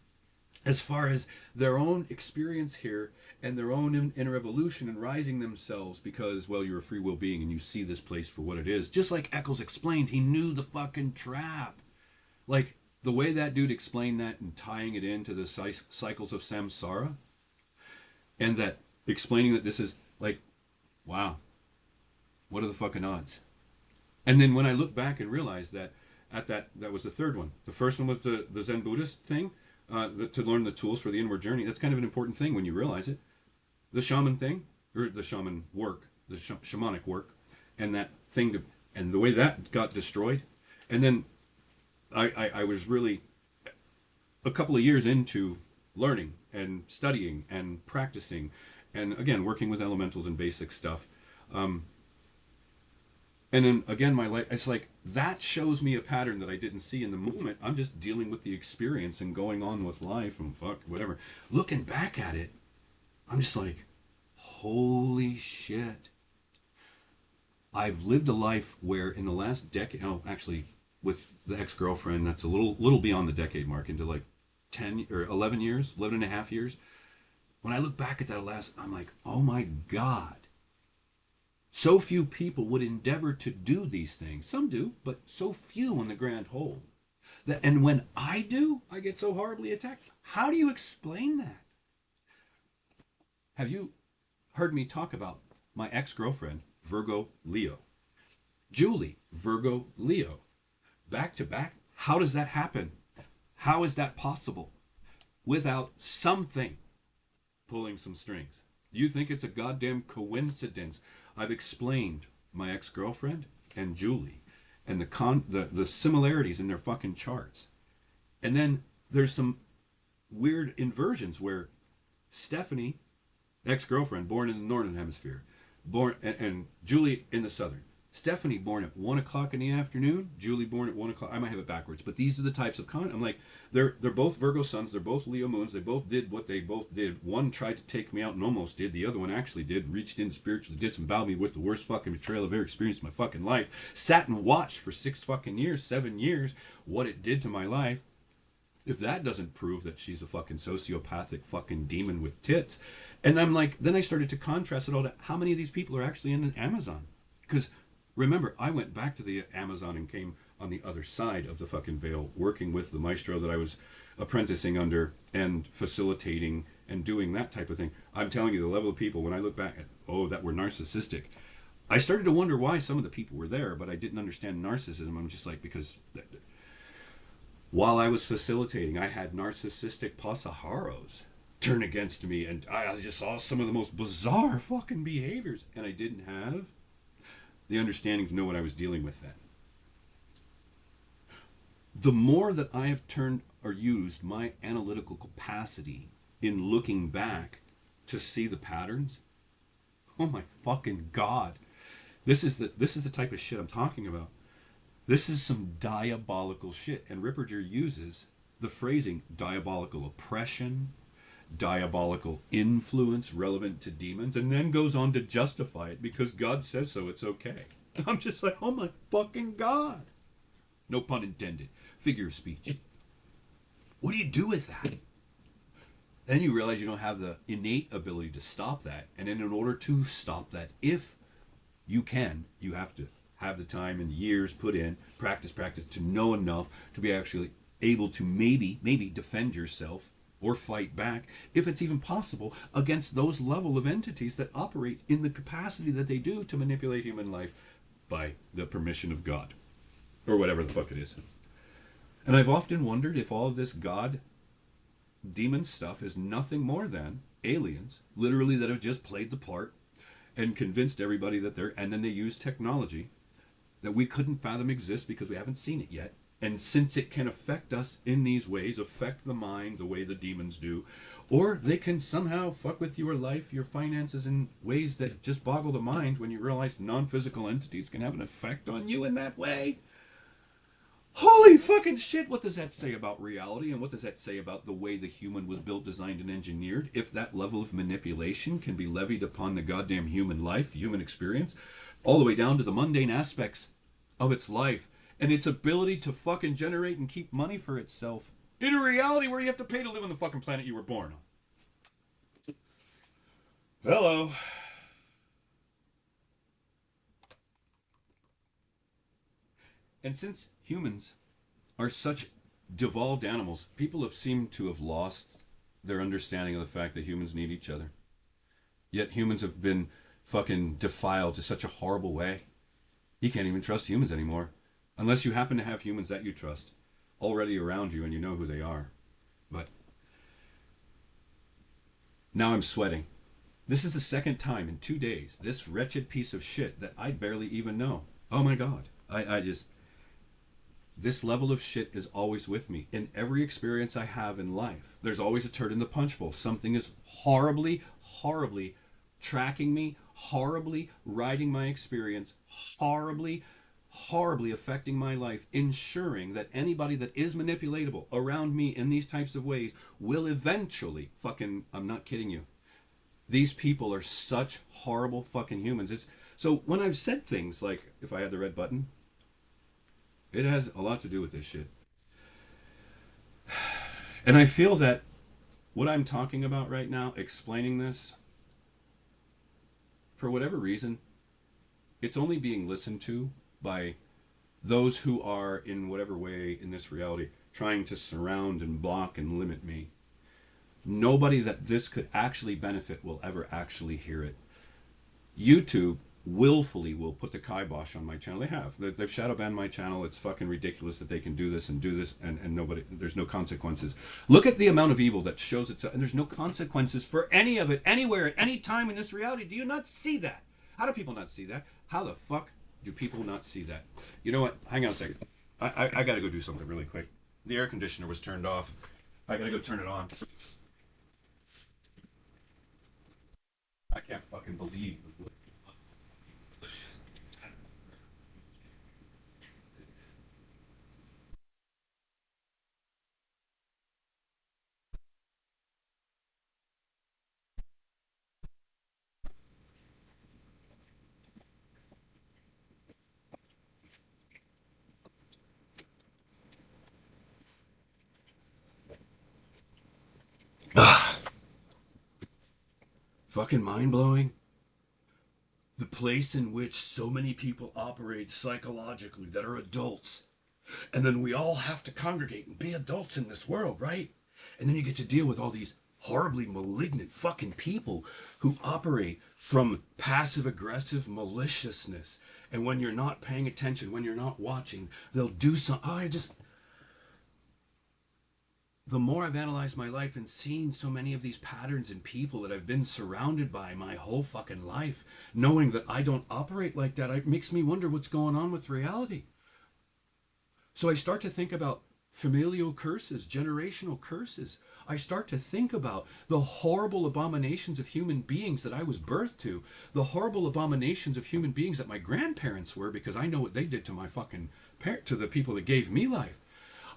as far as their own experience here and their own inner evolution and rising themselves, because, well, you're a free will being and you see this place for what it is. Just like Eccles explained, he knew the fucking trap. Like, the way that dude explained that and tying it into the cycles of samsara, and that explaining that this is like, wow, what are the fucking odds? And then when I look back and realize that that was the third one. The first one was the Zen Buddhist thing, to learn the tools for the inward journey. That's kind of an important thing when you realize it. The shaman thing, or the shaman work, the shamanic work, and that thing, and the way that got destroyed. And then I was really a couple of years into learning and studying and practicing, and again working with elementals and basic stuff. And then again, my life, it's like that shows me a pattern that I didn't see in the moment. I'm just dealing with the experience and going on with life and fuck whatever. Looking back at it, I'm just like, holy shit. I've lived a life where in the last decade, actually with the ex-girlfriend, that's a little beyond the decade mark, into like 10 or 11 years, 11 and a half years. When I look back at that I'm like, oh my God. So few people would endeavor to do these things. Some do, but so few in the grand whole. And when I do, I get so horribly attacked. How do you explain that? Have you heard me talk about my ex-girlfriend, Virgo Leo? Julie, Virgo Leo. Back to back. How does that happen? How is that possible? Without something pulling some strings. You think it's a goddamn coincidence? I've explained my ex-girlfriend and Julie and the similarities in their fucking charts. And then there's some weird inversions where Stephanie, ex-girlfriend, born in the northern hemisphere, and Julie in the southern. Stephanie born at 1 o'clock in the afternoon. Julie born at 1 o'clock. I might have it backwards, but these are the types of I'm like, they're both Virgo suns. They're both Leo moons. They both did what they both did. One tried to take me out and almost did. The other one actually did. Reached in spiritually, disemboweled me with the worst fucking betrayal I've ever experienced in my fucking life. Sat and watched for 7 years, what it did to my life. If that doesn't prove that she's a fucking sociopathic fucking demon with tits. And I'm like, then I started to contrast it all to how many of these people are actually in the Amazon. Because remember, I went back to the Amazon and came on the other side of the fucking veil, working with the maestro that I was apprenticing under and facilitating and doing that type of thing. I'm telling you, the level of people, when I look back at, that were narcissistic, I started to wonder why some of the people were there, but I didn't understand narcissism. I'm just like, because while I was facilitating, I had narcissistic pasajaros turn against me, and I just saw some of the most bizarre fucking behaviors, and I didn't have the understanding to know what I was dealing with then. The more that I have turned or used my analytical capacity in looking back to see the patterns, oh my fucking God, this is the type of shit I'm talking about. This is some diabolical shit, and Ripperger uses the phrasing diabolical oppression, diabolical influence relevant to demons, and then goes on to justify it because God says so, it's okay. I'm just like, oh my fucking God. No pun intended. Figure of speech. What do you do with that? Then you realize you don't have the innate ability to stop that. And then in order to stop that, if you can, you have to have the time and years put in, practice to know enough to be actually able to maybe defend yourself or fight back, if it's even possible, against those level of entities that operate in the capacity that they do to manipulate human life by the permission of God, or whatever the fuck it is. And I've often wondered if all of this God demon stuff is nothing more than aliens, literally, that have just played the part and convinced everybody that they're, and then they use technology that we couldn't fathom exists because we haven't seen it yet. And since it can affect us in these ways, affect the mind the way the demons do, or they can somehow fuck with your life, your finances in ways that just boggle the mind when you realize non-physical entities can have an effect on you in that way. Holy fucking shit, what does that say about reality, and what does that say about the way the human was built, designed, and engineered? If that level of manipulation can be levied upon the goddamn human life, human experience, all the way down to the mundane aspects of its life, and its ability to fucking generate and keep money for itself in a reality where you have to pay to live on the fucking planet you were born on. Hello. And since humans are such devolved animals, people have seemed to have lost their understanding of the fact that humans need each other. Yet humans have been fucking defiled to such a horrible way. You can't even trust humans anymore. Unless you happen to have humans that you trust already around you and you know who they are. But now I'm sweating. This is the second time in 2 days, this wretched piece of shit that I barely even know. Oh my God. This level of shit is always with me. In every experience I have in life, there's always a turd in the punch bowl. Something is horribly tracking me, horribly riding my experience, horribly affecting my life, ensuring that anybody that is manipulatable around me in these types of ways will eventually fucking, I'm not kidding you. These people are such horrible fucking humans. So when I've said things like, if I had the red button, it has a lot to do with this shit. And I feel that what I'm talking about right now, explaining this, for whatever reason, it's only being listened to by those who are, in whatever way in this reality, trying to surround and block and limit me. Nobody that this could actually benefit will ever actually hear it. YouTube willfully will put the kibosh on my channel. They have. They've shadow banned my channel. It's fucking ridiculous that they can do this and nobody, there's no consequences. Look at the amount of evil that shows itself, and there's no consequences for any of it, anywhere, at any time in this reality. Do you not see that? How do people not see that? How the fuck do people not see that? You know what? Hang on a second. I gotta go do something really quick. The air conditioner was turned off. I gotta go turn it on. I can't fucking believe fucking mind-blowing. The place in which so many people operate psychologically that are adults. And then we all have to congregate and be adults in this world, right? And then you get to deal with all these horribly malignant fucking people who operate from passive-aggressive maliciousness. And when you're not paying attention, when you're not watching, they'll do something. The more I've analyzed my life and seen so many of these patterns in people that I've been surrounded by my whole fucking life, knowing that I don't operate like that, it makes me wonder what's going on with reality. So I start to think about familial curses, generational curses. I start to think about the horrible abominations of human beings that I was birthed to, the horrible abominations of human beings that my grandparents were, because I know what they did to my fucking to the people that gave me life.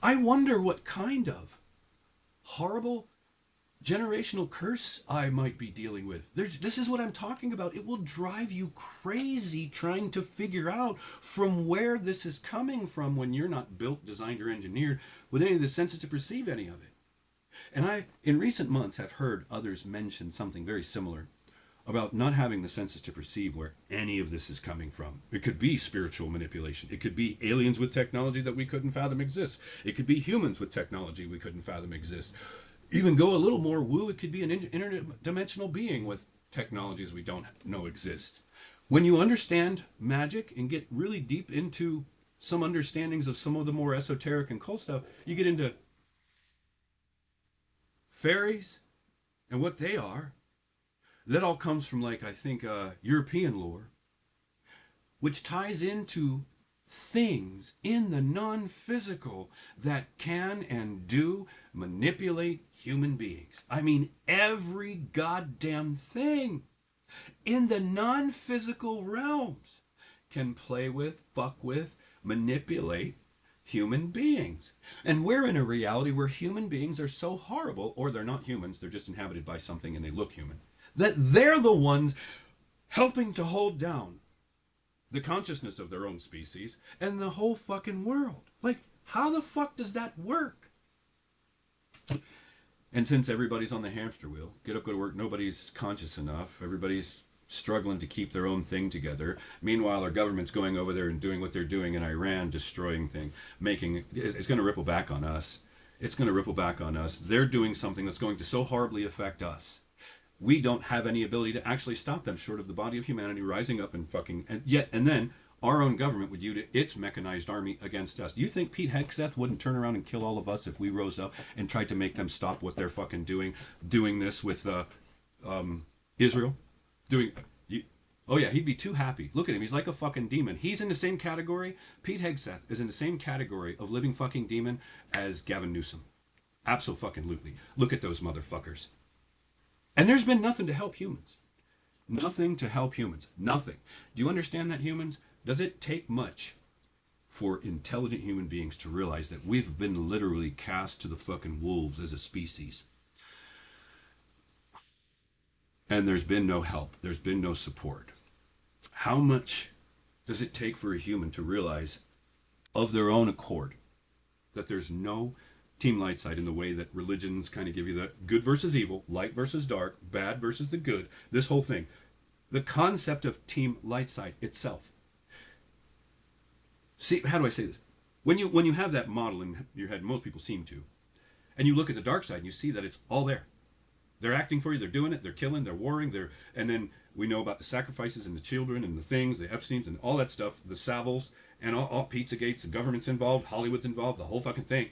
I wonder what kind of horrible generational curse I might be dealing with. This is what I'm talking about. It will drive you crazy trying to figure out from where this is coming from when you're not built, designed, or engineered with any of the senses to perceive any of it. And I, in recent months, have heard others mention something very similar about not having the senses to perceive where any of this is coming from. It could be spiritual manipulation. It could be aliens with technology that we couldn't fathom exists. It could be humans with technology we couldn't fathom exist. Even go a little more woo, it could be an interdimensional being with technologies we don't know exist. When you understand magic and get really deep into some understandings of some of the more esoteric and cool stuff, you get into fairies and what they are. That all comes from, like, I think, European lore, which ties into things in the non-physical that can and do manipulate human beings. I mean, every goddamn thing in the non-physical realms can play with, fuck with, manipulate human beings. And we're in a reality where human beings are so horrible, or they're not humans, they're just inhabited by something and they look human, that they're the ones helping to hold down the consciousness of their own species and the whole fucking world. Like, how the fuck does that work? And since everybody's on the hamster wheel, get up, go to work, nobody's conscious enough, everybody's struggling to keep their own thing together. Meanwhile, our government's going over there and doing what they're doing in Iran, destroying things, it's going to ripple back on us. It's going to ripple back on us. They're doing something that's going to so horribly affect us. We don't have any ability to actually stop them, short of the body of humanity rising up and fucking, and then our own government would use its mechanized army against us. Do you think Pete Hegseth wouldn't turn around and kill all of us if we rose up and tried to make them stop what they're fucking doing this with Israel? Oh yeah, he'd be too happy. Look at him, he's like a fucking demon. He's in the same category, Pete Hegseth is in the same category of living fucking demon as Gavin Newsom. Abso-fucking-lutely. Look at those motherfuckers. And there's been nothing to help humans. Nothing to help humans. Nothing. Do you understand that, humans? Does it take much for intelligent human beings to realize that we've been literally cast to the fucking wolves as a species? And there's been no help. There's been no support. How much does it take for a human to realize of their own accord that there's no team light side in the way that religions kind of give you the good versus evil, light versus dark, bad versus the good, this whole thing. The concept of team light side itself. See, how do I say this? When you have that model in your head, most people seem to, and you look at the dark side and you see that it's all there. They're acting for you, they're doing it, they're killing, they're warring, and then we know about the sacrifices and the children and the things, the Epsteins and all that stuff, the Savills, and all Pizzagates, the government's involved, Hollywood's involved, the whole fucking thing.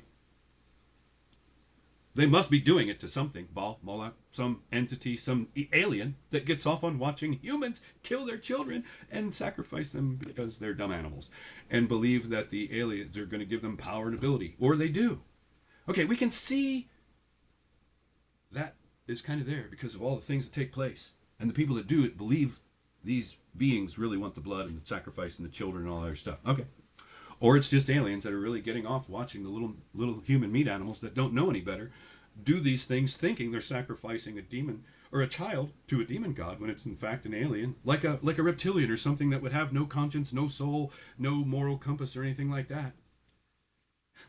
They must be doing it to something, Baal, Moloch, some entity, some alien that gets off on watching humans kill their children and sacrifice them because they're dumb animals and believe that the aliens are going to give them power and ability, or they do. Okay, we can see that is kind of there because of all the things that take place. And the people that do it believe these beings really want the blood and the sacrifice and the children and all that other stuff. Okay. Or it's just aliens that are really getting off watching the little human meat animals that don't know any better do these things thinking they're sacrificing a demon or a child to a demon god when it's in fact an alien, like a reptilian or something that would have no conscience, no soul, no moral compass or anything like that.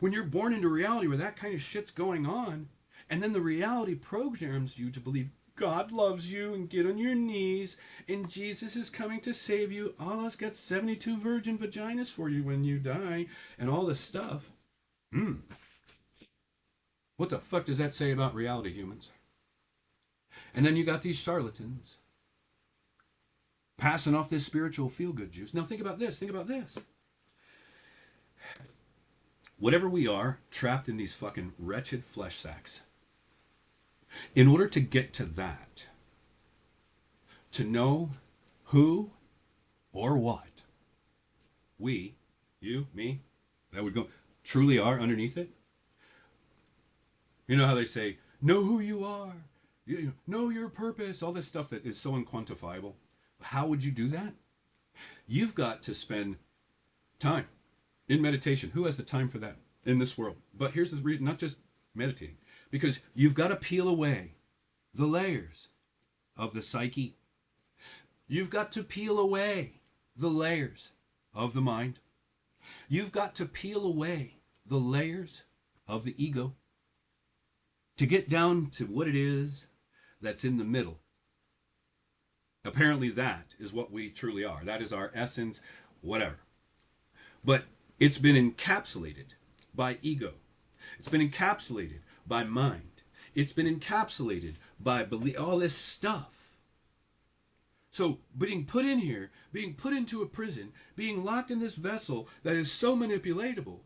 When you're born into reality where that kind of shit's going on, and then the reality programs you to believe God loves you and get on your knees and Jesus is coming to save you. Allah's got 72 virgin vaginas for you when you die and all this stuff. What the fuck does that say about reality, humans? And then you got these charlatans passing off this spiritual feel-good juice. Now think about this. Think about this. Whatever we are, trapped in these fucking wretched flesh sacks. In order to get to that, to know who or what we, you, me, that would go, truly are underneath it. You know how they say, know who you are, know your purpose, all this stuff that is so unquantifiable. How would you do that? You've got to spend time in meditation. Who has the time for that in this world? But here's the reason, not just meditating. Because you've got to peel away the layers of the psyche. You've got to peel away the layers of the mind. You've got to peel away the layers of the ego to get down to what it is that's in the middle. Apparently, that is what we truly are. That is our essence, whatever. But it's been encapsulated by ego. It's been encapsulated by mind. It's been encapsulated by belief, all this stuff. So being put in here, being put into a prison, being locked in this vessel that is so manipulatable,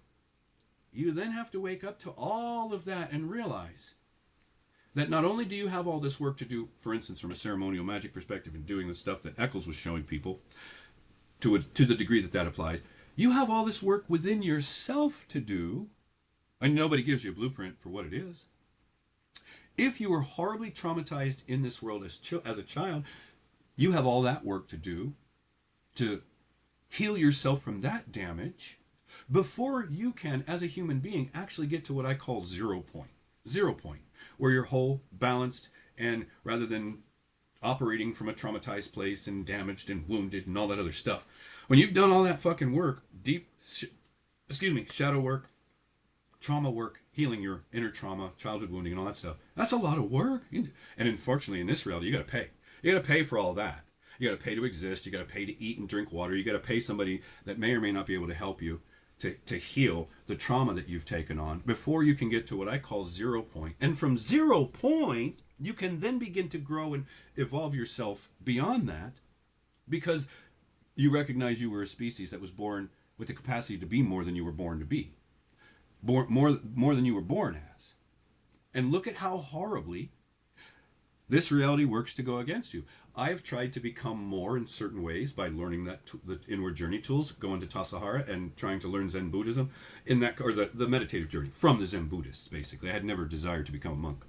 you then have to wake up to all of that and realize that not only do you have all this work to do, for instance, from a ceremonial magic perspective and doing the stuff that Eccles was showing people, to the degree that that applies, you have all this work within yourself to do, and nobody gives you a blueprint for what it is. If you were horribly traumatized in this world as a child, you have all that work to do to heal yourself from that damage before you can, as a human being, actually get to what I call 0 point. 0 point, where you're whole, balanced, and rather than operating from a traumatized place and damaged and wounded and all that other stuff. When you've done all that fucking work, shadow work, trauma work, healing your inner trauma, childhood wounding, and all that stuff, that's a lot of work. And unfortunately, in this reality, you got to pay. You got to pay for all that. You got to pay to exist. You got to pay to eat and drink water. You got to pay somebody that may or may not be able to help you to heal the trauma that you've taken on before you can get to what I call 0 point. And from 0 point, you can then begin to grow and evolve yourself beyond that, because you recognize you were a species that was born with the capacity to be more than you were born to be. More than you were born as. And look at how horribly this reality works to go against you. I've tried to become more in certain ways by learning the inward journey tools, going to Tassajara and trying to learn Zen Buddhism in that, or the meditative journey from the Zen Buddhists. Basically, I had never desired to become a monk.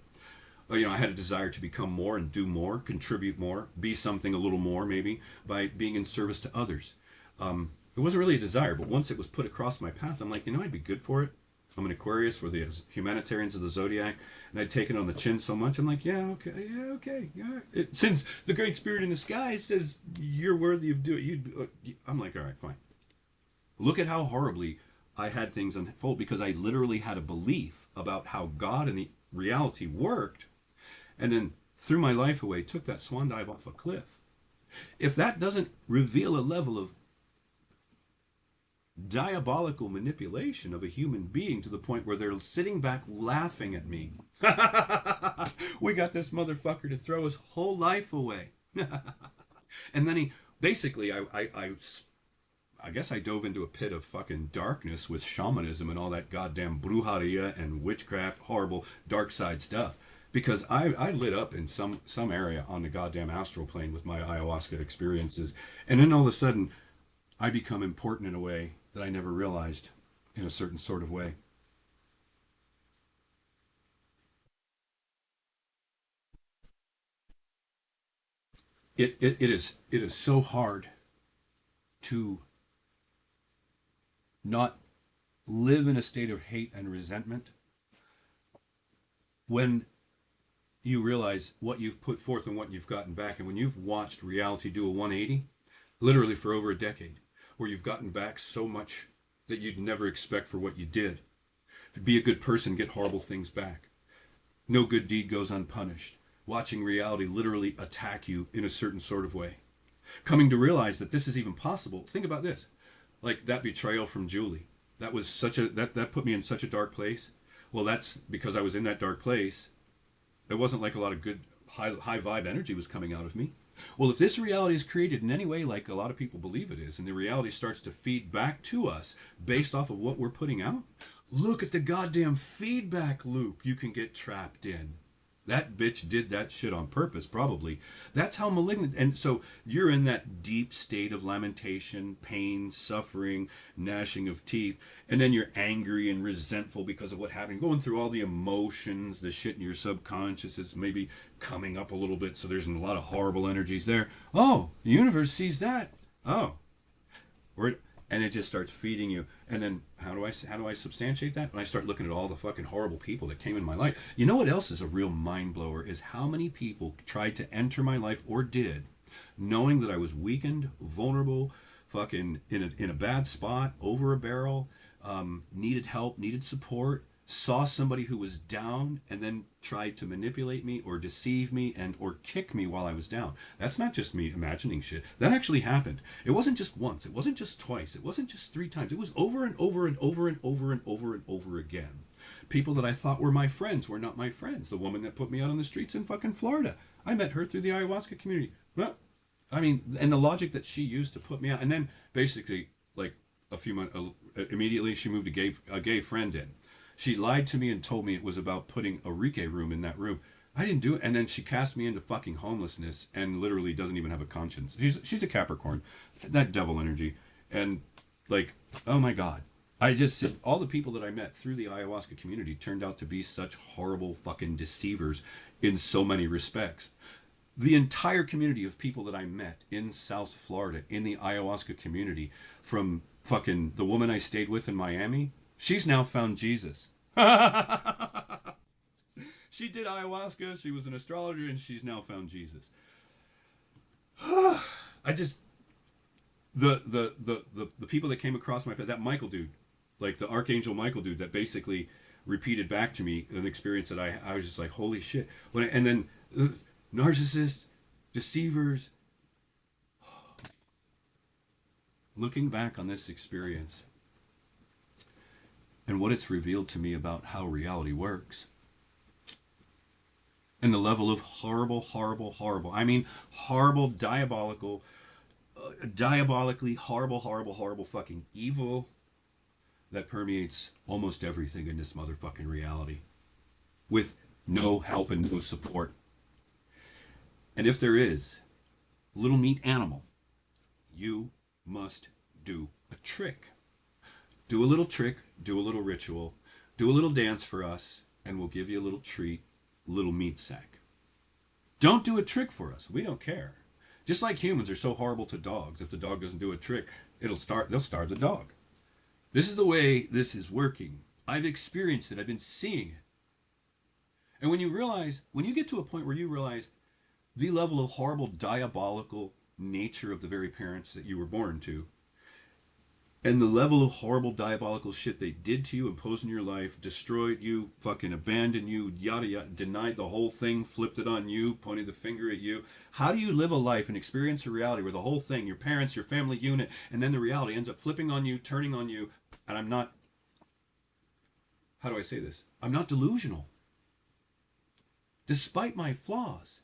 I had a desire to become more and do more, contribute more, be something a little more, maybe by being in service to others. It wasn't really a desire, but once it was put across my path, I'm like, I'd be good for it. I'm an Aquarius, we're the humanitarians of the zodiac, and I'd taken on the chin so much, I'm like, yeah. Since the Great Spirit in the sky says you're worthy of doing it, I'm like, all right, fine. Look at how horribly I had things unfold, because I literally had a belief about how God and the reality worked, and then threw my life away, took that swan dive off a cliff. If that doesn't reveal a level of diabolical manipulation of a human being to the point where they're sitting back laughing at me. We got this motherfucker to throw his whole life away. And then he basically, I guess I dove into a pit of fucking darkness with shamanism and all that goddamn brujeria and witchcraft, horrible dark side stuff. Because I lit up in some area on the goddamn astral plane with my ayahuasca experiences. And then all of a sudden, I become important in a way that I never realized, in a certain sort of way. It is so hard to not live in a state of hate and resentment when you realize what you've put forth and what you've gotten back. And when you've watched reality do a 180, literally for over a decade, where you've gotten back so much that you'd never expect for what you did. Be a good person, get horrible things back. No good deed goes unpunished. Watching reality literally attack you in a certain sort of way. Coming to realize that this is even possible. Think about this. Like that betrayal from Julie. That was that put me in such a dark place. Well, that's because I was in that dark place. It wasn't like a lot of good high vibe energy was coming out of me. Well, if this reality is created in any way like a lot of people believe it is, and the reality starts to feed back to us based off of what we're putting out, look at the goddamn feedback loop you can get trapped in. That bitch did that shit on purpose, probably. That's how malignant. And so you're in that deep state of lamentation, pain, suffering, gnashing of teeth. And then you're angry and resentful because of what happened. Going through all the emotions, the shit in your subconscious is maybe coming up a little bit. So there's a lot of horrible energies there. Oh, the universe sees that. Oh, and it just starts feeding you. And then how do I substantiate that? When I start looking at all the fucking horrible people that came in my life. You know what else is a real mind blower is how many people tried to enter my life or did, knowing that I was weakened, vulnerable, fucking in a bad spot, over a barrel, needed help, needed support, saw somebody who was down and then tried to manipulate me or deceive me and or kick me while I was down. That's not just me imagining shit. That actually happened. It wasn't just once. It wasn't just twice. It wasn't just 3 times. It was over and over and over and over and over and over again. People that I thought were my friends were not my friends. The woman that put me out on the streets in fucking Florida. I met her through the ayahuasca community. Well, I mean, and the logic that she used to put me out. And then basically, like a few months, immediately she moved a gay friend in. She lied to me and told me it was about putting a Rike room in that room. I didn't do it. And then she cast me into fucking homelessness and literally doesn't even have a conscience. She's a Capricorn. That devil energy. And like, oh my God. All the people that I met through the ayahuasca community turned out to be such horrible fucking deceivers in so many respects. The entire community of people that I met in South Florida, in the ayahuasca community, from fucking the woman I stayed with in Miami, she's now found Jesus. She did ayahuasca, she was an astrologer, and she's now found Jesus. I just the people that came across my path, that Michael dude, like the Archangel Michael dude that basically repeated back to me an experience that I was just like, holy shit. And then narcissists, deceivers. Looking back on this experience and what it's revealed to me about how reality works, and the level of horrible, I mean horrible, diabolically horrible fucking evil that permeates almost everything in this motherfucking reality, with no help and no support. And if there is a little meat animal, you must do a trick. Do a little trick, do a little ritual, do a little dance for us, and we'll give you a little treat, a little meat sack. Don't do a trick for us. We don't care. Just like humans are so horrible to dogs, if the dog doesn't do a trick, they'll starve the dog. This is the way this is working. I've experienced it. I've been seeing it. And when you get to a point where you realize the level of horrible, diabolical nature of the very parents that you were born to, and the level of horrible, diabolical shit they did to you, imposed in your life, destroyed you, fucking abandoned you, yada yada, denied the whole thing, flipped it on you, pointed the finger at you. How do you live a life and experience a reality where the whole thing, your parents, your family unit, and then the reality ends up flipping on you, turning on you? And I'm not, how do I say this? I'm not delusional. Despite my flaws,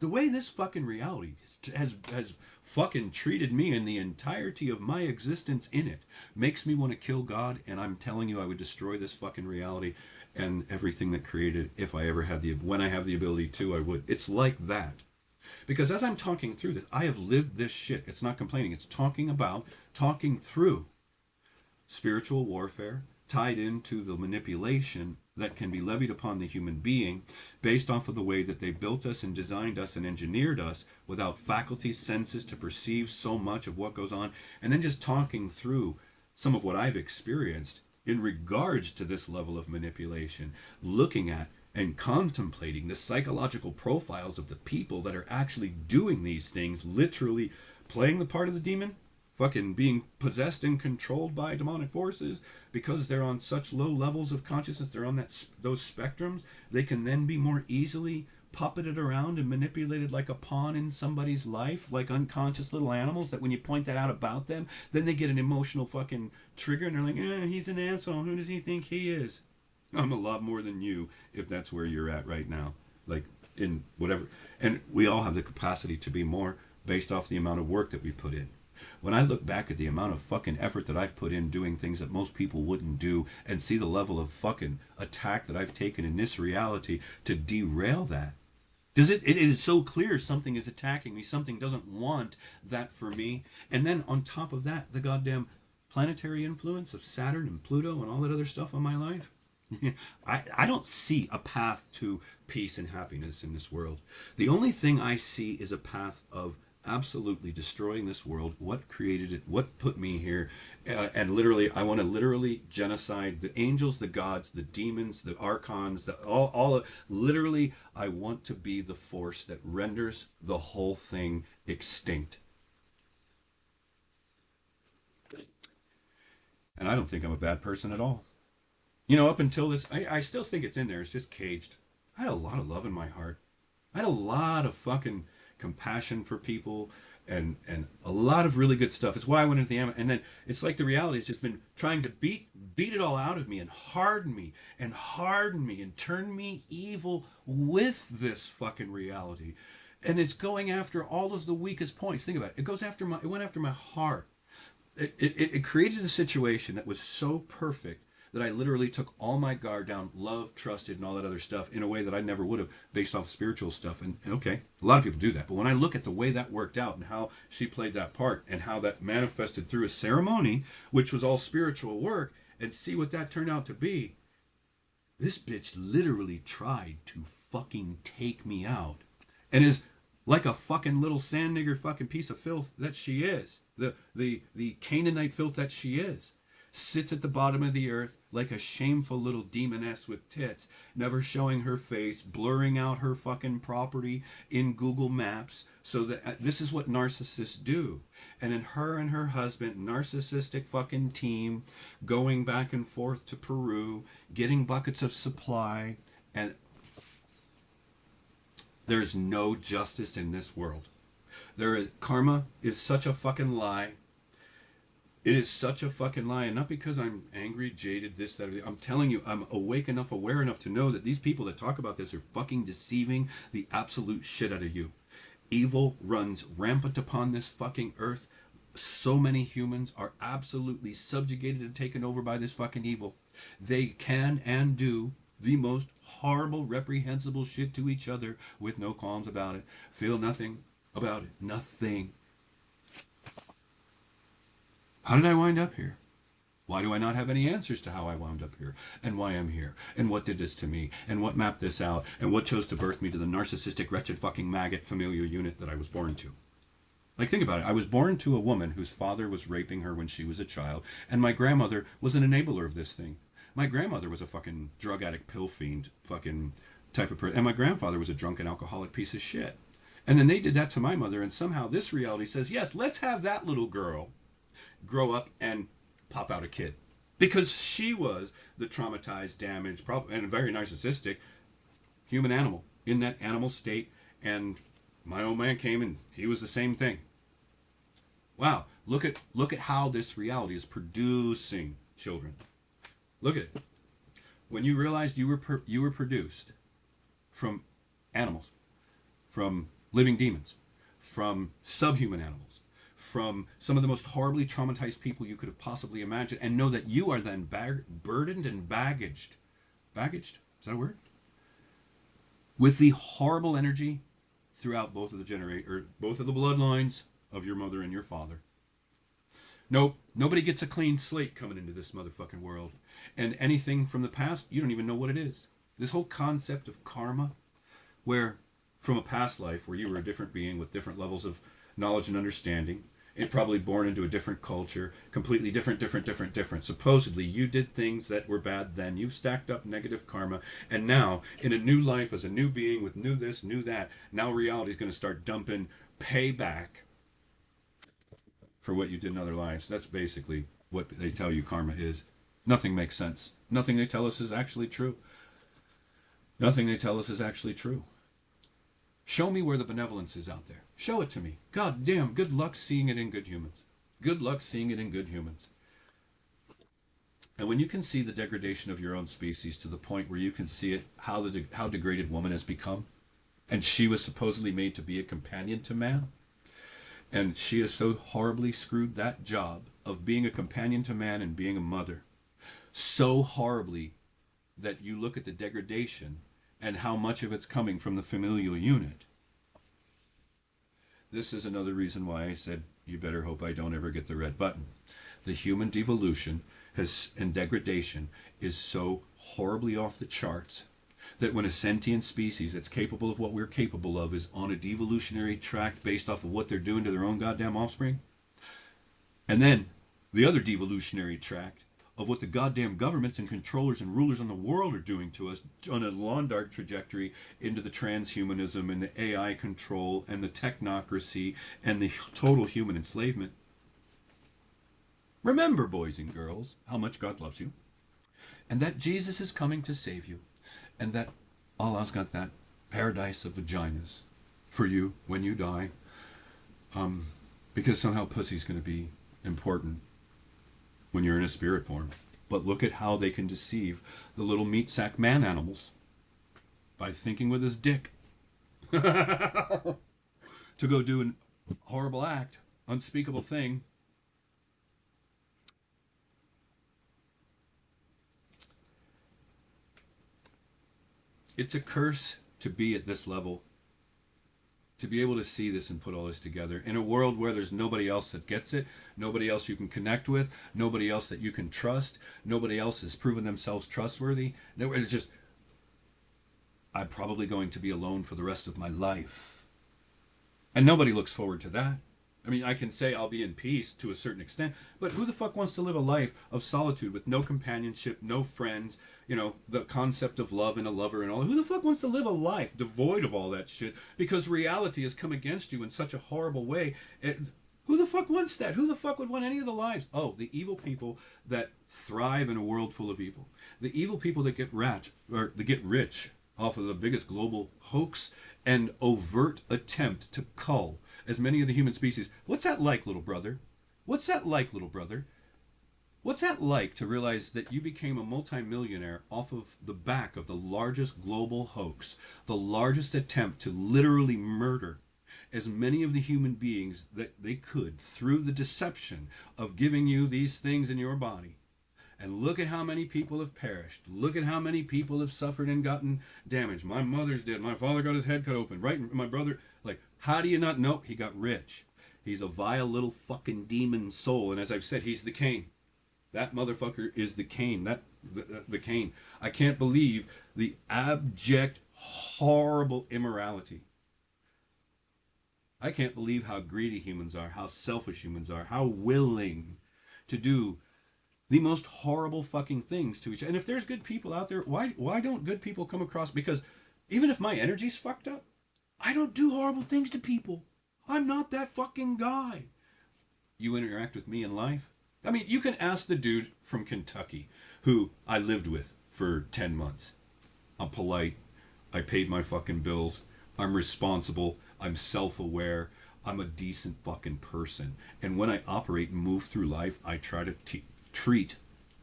the way this fucking reality has fucking treated me in the entirety of my existence in it makes me want to kill God, and I'm telling you I would destroy this fucking reality and everything that created if I ever had when I have the ability to, I would. It's like that. Because as I'm talking through this, I have lived this shit. It's not complaining. It's talking through spiritual warfare tied into the manipulation that can be levied upon the human being based off of the way that they built us and designed us and engineered us without faculties, senses to perceive so much of what goes on. And then just talking through some of what I've experienced in regards to this level of manipulation, looking at and contemplating the psychological profiles of the people that are actually doing these things, literally playing the part of the demon, fucking being possessed and controlled by demonic forces, because they're on such low levels of consciousness, they're on those spectrums, they can then be more easily puppeted around and manipulated like a pawn in somebody's life, like unconscious little animals that when you point that out about them, then they get an emotional fucking trigger and they're like, he's an asshole, who does he think he is? I'm a lot more than you if that's where you're at right now, like in whatever. And we all have the capacity to be more based off the amount of work that we put in. When I look back at the amount of fucking effort that I've put in doing things that most people wouldn't do and see the level of fucking attack that I've taken in this reality to derail that. It is so clear something is attacking me. Something doesn't want that for me. And then on top of that, the goddamn planetary influence of Saturn and Pluto and all that other stuff on my life. I don't see a path to peace and happiness in this world. The only thing I see is a path of absolutely destroying this world. What created it? What put me here? And literally, I want to literally genocide the angels, the gods, the demons, the archons, literally, I want to be the force that renders the whole thing extinct. And I don't think I'm a bad person at all. You know, up until this, I still think it's in there. It's just caged. I had a lot of love in my heart. I had a lot of fucking compassion for people and a lot of really good stuff. It's why I went into the and then it's like the reality has just been trying to beat it all out of me and harden me and harden me and turn me evil with this fucking reality. And it's going after all of the weakest points. Think about it. It went after my heart. It created a situation that was so perfect that I literally took all my guard down, love, trusted, and all that other stuff in a way that I never would have based off spiritual stuff. And okay, a lot of people do that. But when I look at the way that worked out and how she played that part and how that manifested through a ceremony, which was all spiritual work, and see what that turned out to be, this bitch literally tried to fucking take me out. And is like a fucking little sand nigger fucking piece of filth that she is. The Canaanite filth that she is. Sits at the bottom of the earth like a shameful little demoness with tits, never showing her face, blurring out her fucking property in Google Maps, so that this is what narcissists do. And then her and her husband, narcissistic fucking team, going back and forth to Peru, getting buckets of supply, and there's no justice in this world. Karma is such a fucking lie. It is such a fucking lie, and not because I'm angry, jaded, this, that, or I'm telling you, I'm awake enough, aware enough to know that these people that talk about this are fucking deceiving the absolute shit out of you. Evil runs rampant upon this fucking earth. So many humans are absolutely subjugated and taken over by this fucking evil. They can and do the most horrible, reprehensible shit to each other with no qualms about it. Feel nothing about it. Nothing. How did I wind up here? Why do I not have any answers to how I wound up here? And why I'm here? And what did this to me? And what mapped this out? And what chose to birth me to the narcissistic, wretched fucking maggot familial unit that I was born to? Like, think about it. I was born to a woman whose father was raping her when she was a child, and my grandmother was an enabler of this thing. My grandmother was a fucking drug addict, pill fiend, fucking type of person. And my grandfather was a drunken alcoholic piece of shit. And then they did that to my mother, and somehow this reality says, yes, let's have that little girl grow up and pop out a kid, because she was the traumatized, damaged, and very narcissistic human animal in that animal state. And my old man came and he was the same thing. Wow, look at how this reality is producing children. Look at it. When you realized you were produced from animals, from living demons, from subhuman animals, from some of the most horribly traumatized people you could have possibly imagined, and know that you are then burdened and baggaged. Baggaged? Is that a word? With the horrible energy throughout both of the bloodlines of your mother and your father. Nope, nobody gets a clean slate coming into this motherfucking world. And anything from the past, you don't even know what it is. This whole concept of karma, where from a past life where you were a different being with different levels of knowledge and understanding, it probably born into a different culture, completely different. Supposedly you did things that were bad then. You've stacked up negative karma, and now in a new life as a new being with new this, new that, now reality's going to start dumping payback for what you did in other lives. That's basically what they tell you karma is. Nothing makes sense. Nothing they tell us is actually true. Nothing they tell us is actually true. Show me where the benevolence is out there. Show it to me. God damn, good luck seeing it in good humans. Good luck seeing it in good humans. And when you can see the degradation of your own species to the point where you can see it, how degraded woman has become, and she was supposedly made to be a companion to man, and she has so horribly screwed that job of being a companion to man and being a mother, so horribly that you look at the degradation and how much of it's coming from the familial unit. This is another reason why I said, you better hope I don't ever get the red button. The human devolution and degradation is so horribly off the charts That when a sentient species that's capable of what we're capable of is on a devolutionary track based off of what they're doing to their own goddamn offspring, and then the other devolutionary track of what the goddamn governments and controllers and rulers in the world are doing to us on a lawn dart trajectory into the transhumanism and the AI control and the technocracy and the total human enslavement. Remember, boys and girls, how much God loves you, and that Jesus is coming to save you, and that Allah's got that paradise of vaginas for you when you die, because somehow pussy's going to be important when you're in a spirit form. But look at how they can deceive the little meat sack man animals by thinking with his dick to go do an horrible act, unspeakable thing. It's a curse to be at this level, to be able to see this and put all this together in a world where there's nobody else that gets it, nobody else you can connect with, nobody else that you can trust, nobody else has proven themselves trustworthy. It's just, I'm probably going to be alone for the rest of my life. And nobody looks forward to that. I mean, I can say I'll be in peace to a certain extent, but who the fuck wants to live a life of solitude with no companionship, no friends, the concept of love and a lover and all? Who the fuck wants to live a life devoid of all that shit? Because reality has come against you in such a horrible way. Who the fuck wants that? Who the fuck would want any of the lives? Oh, the evil people that thrive in a world full of evil. The evil people that get rich off of the biggest global hoax and overt attempt to cull as many of the human species. What's that like, little brother? What's that like, little brother? What's that like to realize that you became a multimillionaire off of the back of the largest global hoax, the largest attempt to literally murder as many of the human beings that they could through the deception of giving you these things in your body? And look at how many people have perished. Look at how many people have suffered and gotten damaged. My mother's dead. My father got his head cut open. Right? My brother, how do you not know? He got rich. He's a vile little fucking demon soul. And as I've said, he's the Cain. That motherfucker is the Cain. The Cain. I can't believe the abject, horrible immorality. I can't believe how greedy humans are, how selfish humans are, how willing to do the most horrible fucking things to each other. And if there's good people out there, why don't good people come across? Because even if my energy's fucked up, I don't do horrible things to people. I'm not that fucking guy. You interact with me in life? I mean, you can ask the dude from Kentucky who I lived with for 10 months. I'm polite. I paid my fucking bills. I'm responsible. I'm self-aware. I'm a decent fucking person. And when I operate and move through life, I try to treat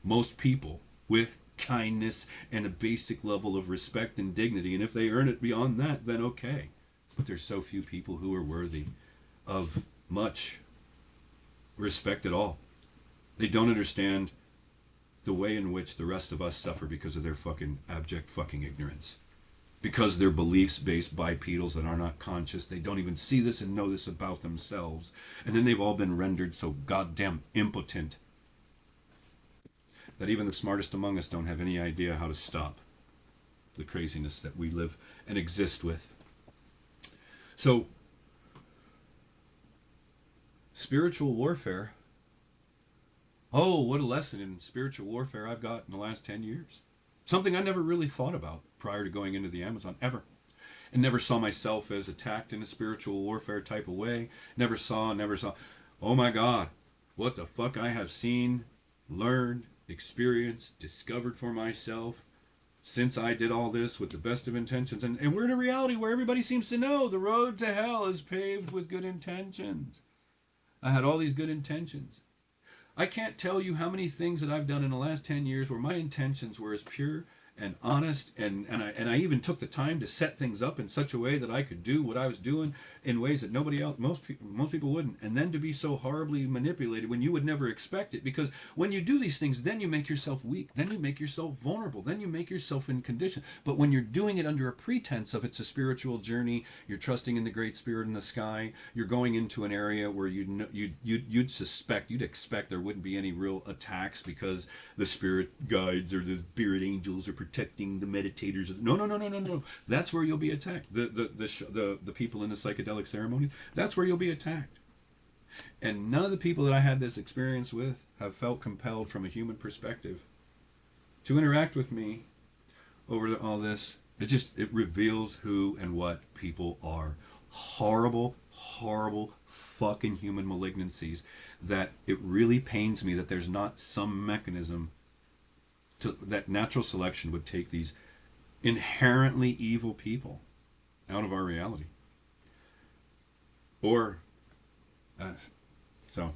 most people with kindness and a basic level of respect and dignity. And if they earn it beyond that, then okay. But there's so few people who are worthy of much respect at all. They don't understand the way in which the rest of us suffer because of their fucking abject fucking ignorance. Because they're beliefs-based bipedals that are not conscious. They don't even see this and know this about themselves. And then they've all been rendered so goddamn impotent that even the smartest among us don't have any idea how to stop the craziness that we live and exist with. So, spiritual warfare. Oh, what a lesson in spiritual warfare I've got in the last 10 years. Something I never really thought about prior to going into the Amazon, ever. And never saw myself as attacked in a spiritual warfare type of way. Never saw. Oh my God, what the fuck I have seen, learned, experienced, discovered for myself since I did all this with the best of intentions. And we're in a reality where everybody seems to know the road to hell is paved with good intentions. I had all these good intentions. I can't tell you how many things that I've done in the last 10 years where my intentions were as pure and honest, and I even took the time to set things up in such a way that I could do what I was doing in ways that nobody else, most people wouldn't, and then to be so horribly manipulated when you would never expect it. Because when you do these things, then you make yourself weak, then you make yourself vulnerable, then you make yourself in condition. But when you're doing it under a pretense of it's a spiritual journey, you're trusting in the great spirit in the sky, you're going into an area where you'd expect there wouldn't be any real attacks because the spirit guides or the spirit angels are protecting the meditators. No, no, no, no, no, no. That's where you'll be attacked. The people in the psychedelic ceremony, that's where you'll be attacked. And none of the people that I had this experience with have felt compelled from a human perspective to interact with me over all this. It reveals who and what people are. Horrible, horrible fucking human malignancies that it really pains me that there's not some mechanism that natural selection would take these inherently evil people out of our reality. Or, so,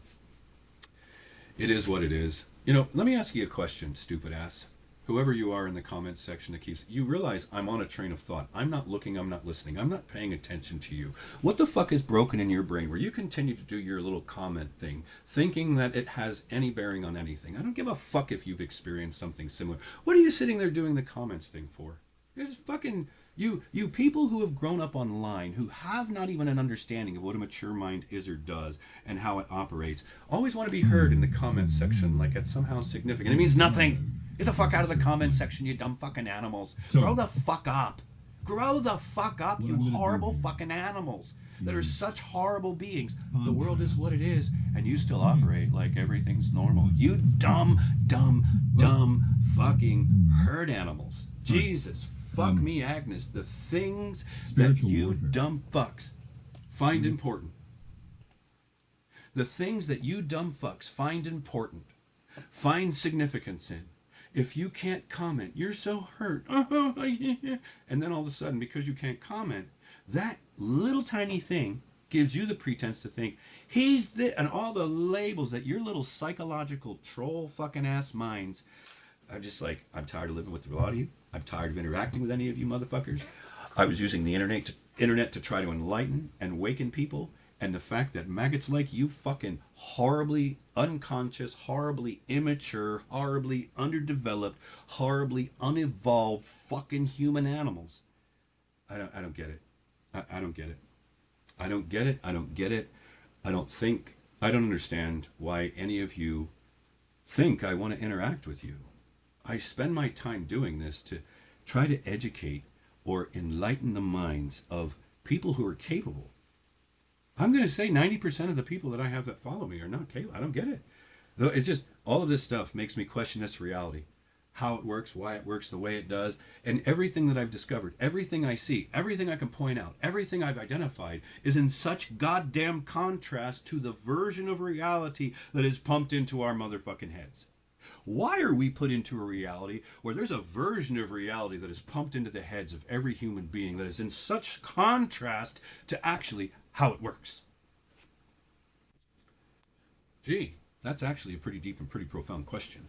it is what it is. You know, let me ask you a question, stupid ass. Whoever you are in the comments section that keeps, you realize I'm on a train of thought. I'm not looking, I'm not listening, I'm not paying attention to you. What the fuck is broken in your brain where you continue to do your little comment thing, thinking that it has any bearing on anything? I don't give a fuck if you've experienced something similar. What are you sitting there doing the comments thing for? It's fucking, you people who have grown up online, who have not even an understanding of what a mature mind is or does and how it operates, always want to be heard in the comments section like it's somehow significant. It means nothing. Get the fuck out of the comment section, you dumb fucking animals. Grow the fuck up. Grow the fuck up, you horrible fucking animals that are such horrible beings. The world is what it is, and you still operate like everything's normal. You dumb, dumb, dumb fucking herd animals. Jesus, fuck me, Agnes. The things that you dumb fucks find important. The things that you dumb fucks find important, find significance in. If you can't comment, you're so hurt. And then all of a sudden, because you can't comment, that little tiny thing gives you the pretense to think he's the, and all the labels that your little psychological troll fucking ass minds. I'm just like, I'm tired of living with a lot of you. I'm tired of interacting with any of you motherfuckers. I was using the internet to try to enlighten and awaken people. And the fact that maggots like you fucking horribly unconscious, horribly immature, horribly underdeveloped, horribly unevolved fucking human animals. I don't get it. I don't get it. I don't get it. I don't get it. I don't understand why any of you think I want to interact with you. I spend my time doing this to try to educate or enlighten the minds of people who are capable. I'm going to say 90% of the people that I have that follow me are not capable. I don't get it. It's just, all of this stuff makes me question this reality. How it works, why it works the way it does, and everything that I've discovered, everything I see, everything I can point out, everything I've identified is in such goddamn contrast to the version of reality that is pumped into our motherfucking heads. Why are we put into a reality where there's a version of reality that is pumped into the heads of every human being that is in such contrast to actually how it works? Gee, that's actually a pretty deep and pretty profound question.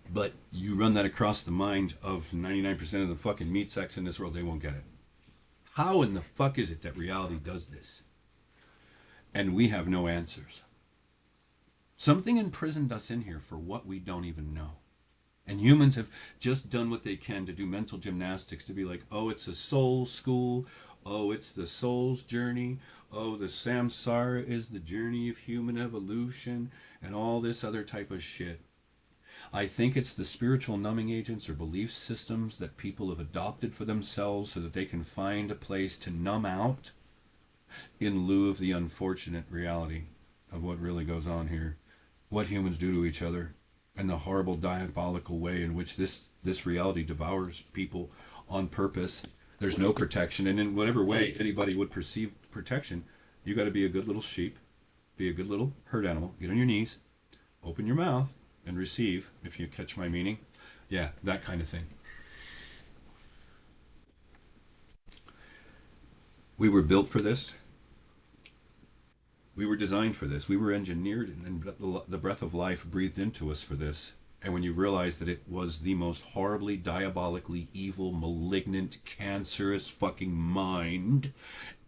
But you run that across the mind of 99% of the fucking meat sacks in this world, they won't get it. How in the fuck is it that reality does this? And we have no answers. Something imprisoned us in here for what we don't even know. And humans have just done what they can to do mental gymnastics to be like, oh, it's a soul school. Oh, it's the soul's journey. Oh, the samsara is the journey of human evolution and all this other type of shit. I think it's the spiritual numbing agents or belief systems that people have adopted for themselves so that they can find a place to numb out in lieu of the unfortunate reality of what really goes on here, what humans do to each other, and the horrible diabolical way in which this reality devours people on purpose. There's no protection, and in whatever way anybody would perceive protection, you got to be a good little sheep, be a good little herd animal, get on your knees, open your mouth, and receive, if you catch my meaning. Yeah, that kind of thing. We were built for this. We were designed for this. We were engineered, and the breath of life breathed into us for this. And when you realize that it was the most horribly, diabolically evil, malignant, cancerous fucking mind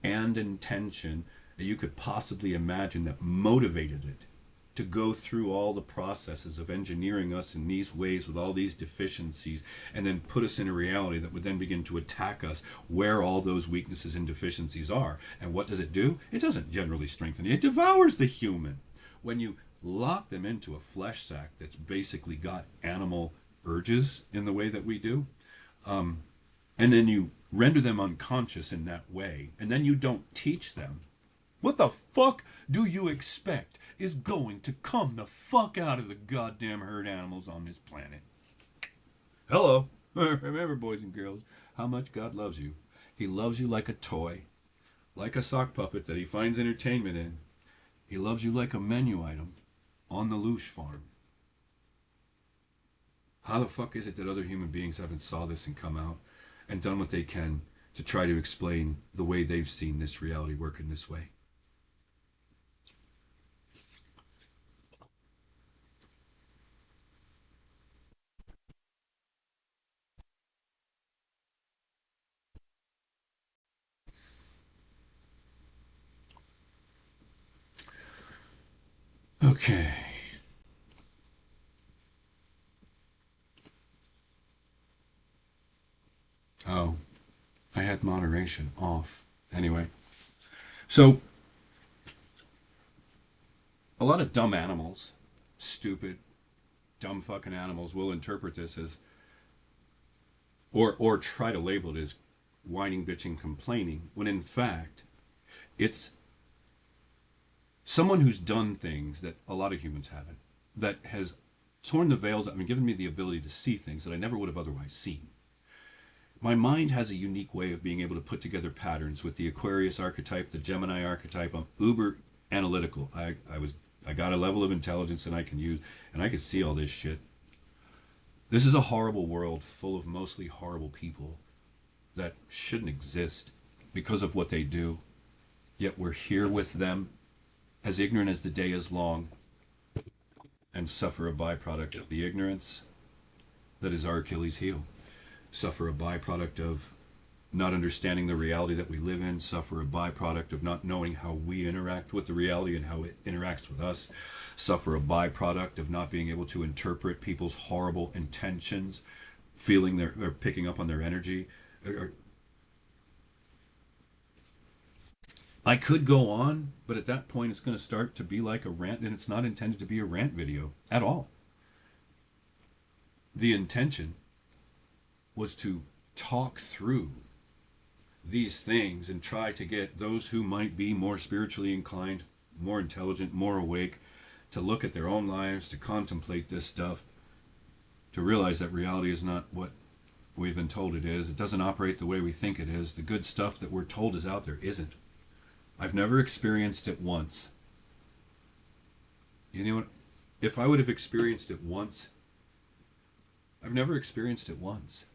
and intention that you could possibly imagine that motivated it to go through all the processes of engineering us in these ways with all these deficiencies and then put us in a reality that would then begin to attack us where all those weaknesses and deficiencies are. And what does it do? It doesn't generally strengthen you. It devours the human. When you lock them into a flesh sack that's basically got animal urges in the way that we do, and then you render them unconscious in that way, and then you don't teach them, what the fuck do you expect is going to come the fuck out of the goddamn herd animals on this planet? Hello. Remember, boys and girls, how much God loves you. He loves you like a toy, like a sock puppet that he finds entertainment in. He loves you like a menu item on the Loosh farm. How the fuck is it that other human beings haven't saw this and come out and done what they can to try to explain the way they've seen this reality work in this way? Okay. Oh, I had moderation off. Anyway, so a lot of dumb animals, stupid, dumb fucking animals will interpret this as, or try to label it as whining, bitching, complaining, when in fact, it's someone who's done things that a lot of humans haven't, that has torn the veils, I mean, given me the ability to see things that I never would have otherwise seen. My mind has a unique way of being able to put together patterns with the Aquarius archetype, the Gemini archetype. I'm uber analytical. I got a level of intelligence that I can use, and I can see all this shit. This is a horrible world full of mostly horrible people that shouldn't exist because of what they do. Yet we're here with them, as ignorant as the day is long, and suffer a byproduct of the ignorance that is our Achilles heel. Suffer a byproduct of not understanding the reality that we live in, suffer a byproduct of not knowing how we interact with the reality and how it interacts with us, suffer a byproduct of not being able to interpret people's horrible intentions, feeling they're picking up on their energy. I could go on, but at that point it's going to start to be like a rant, and it's not intended to be a rant video at all. The intention was to talk through these things and try to get those who might be more spiritually inclined, more intelligent, more awake, to look at their own lives, to contemplate this stuff, to realize that reality is not what we've been told it is. It doesn't operate the way we think it is. The good stuff that we're told is out there isn't. I've never experienced it once. You know what? If I would have experienced it once, I've never experienced it once.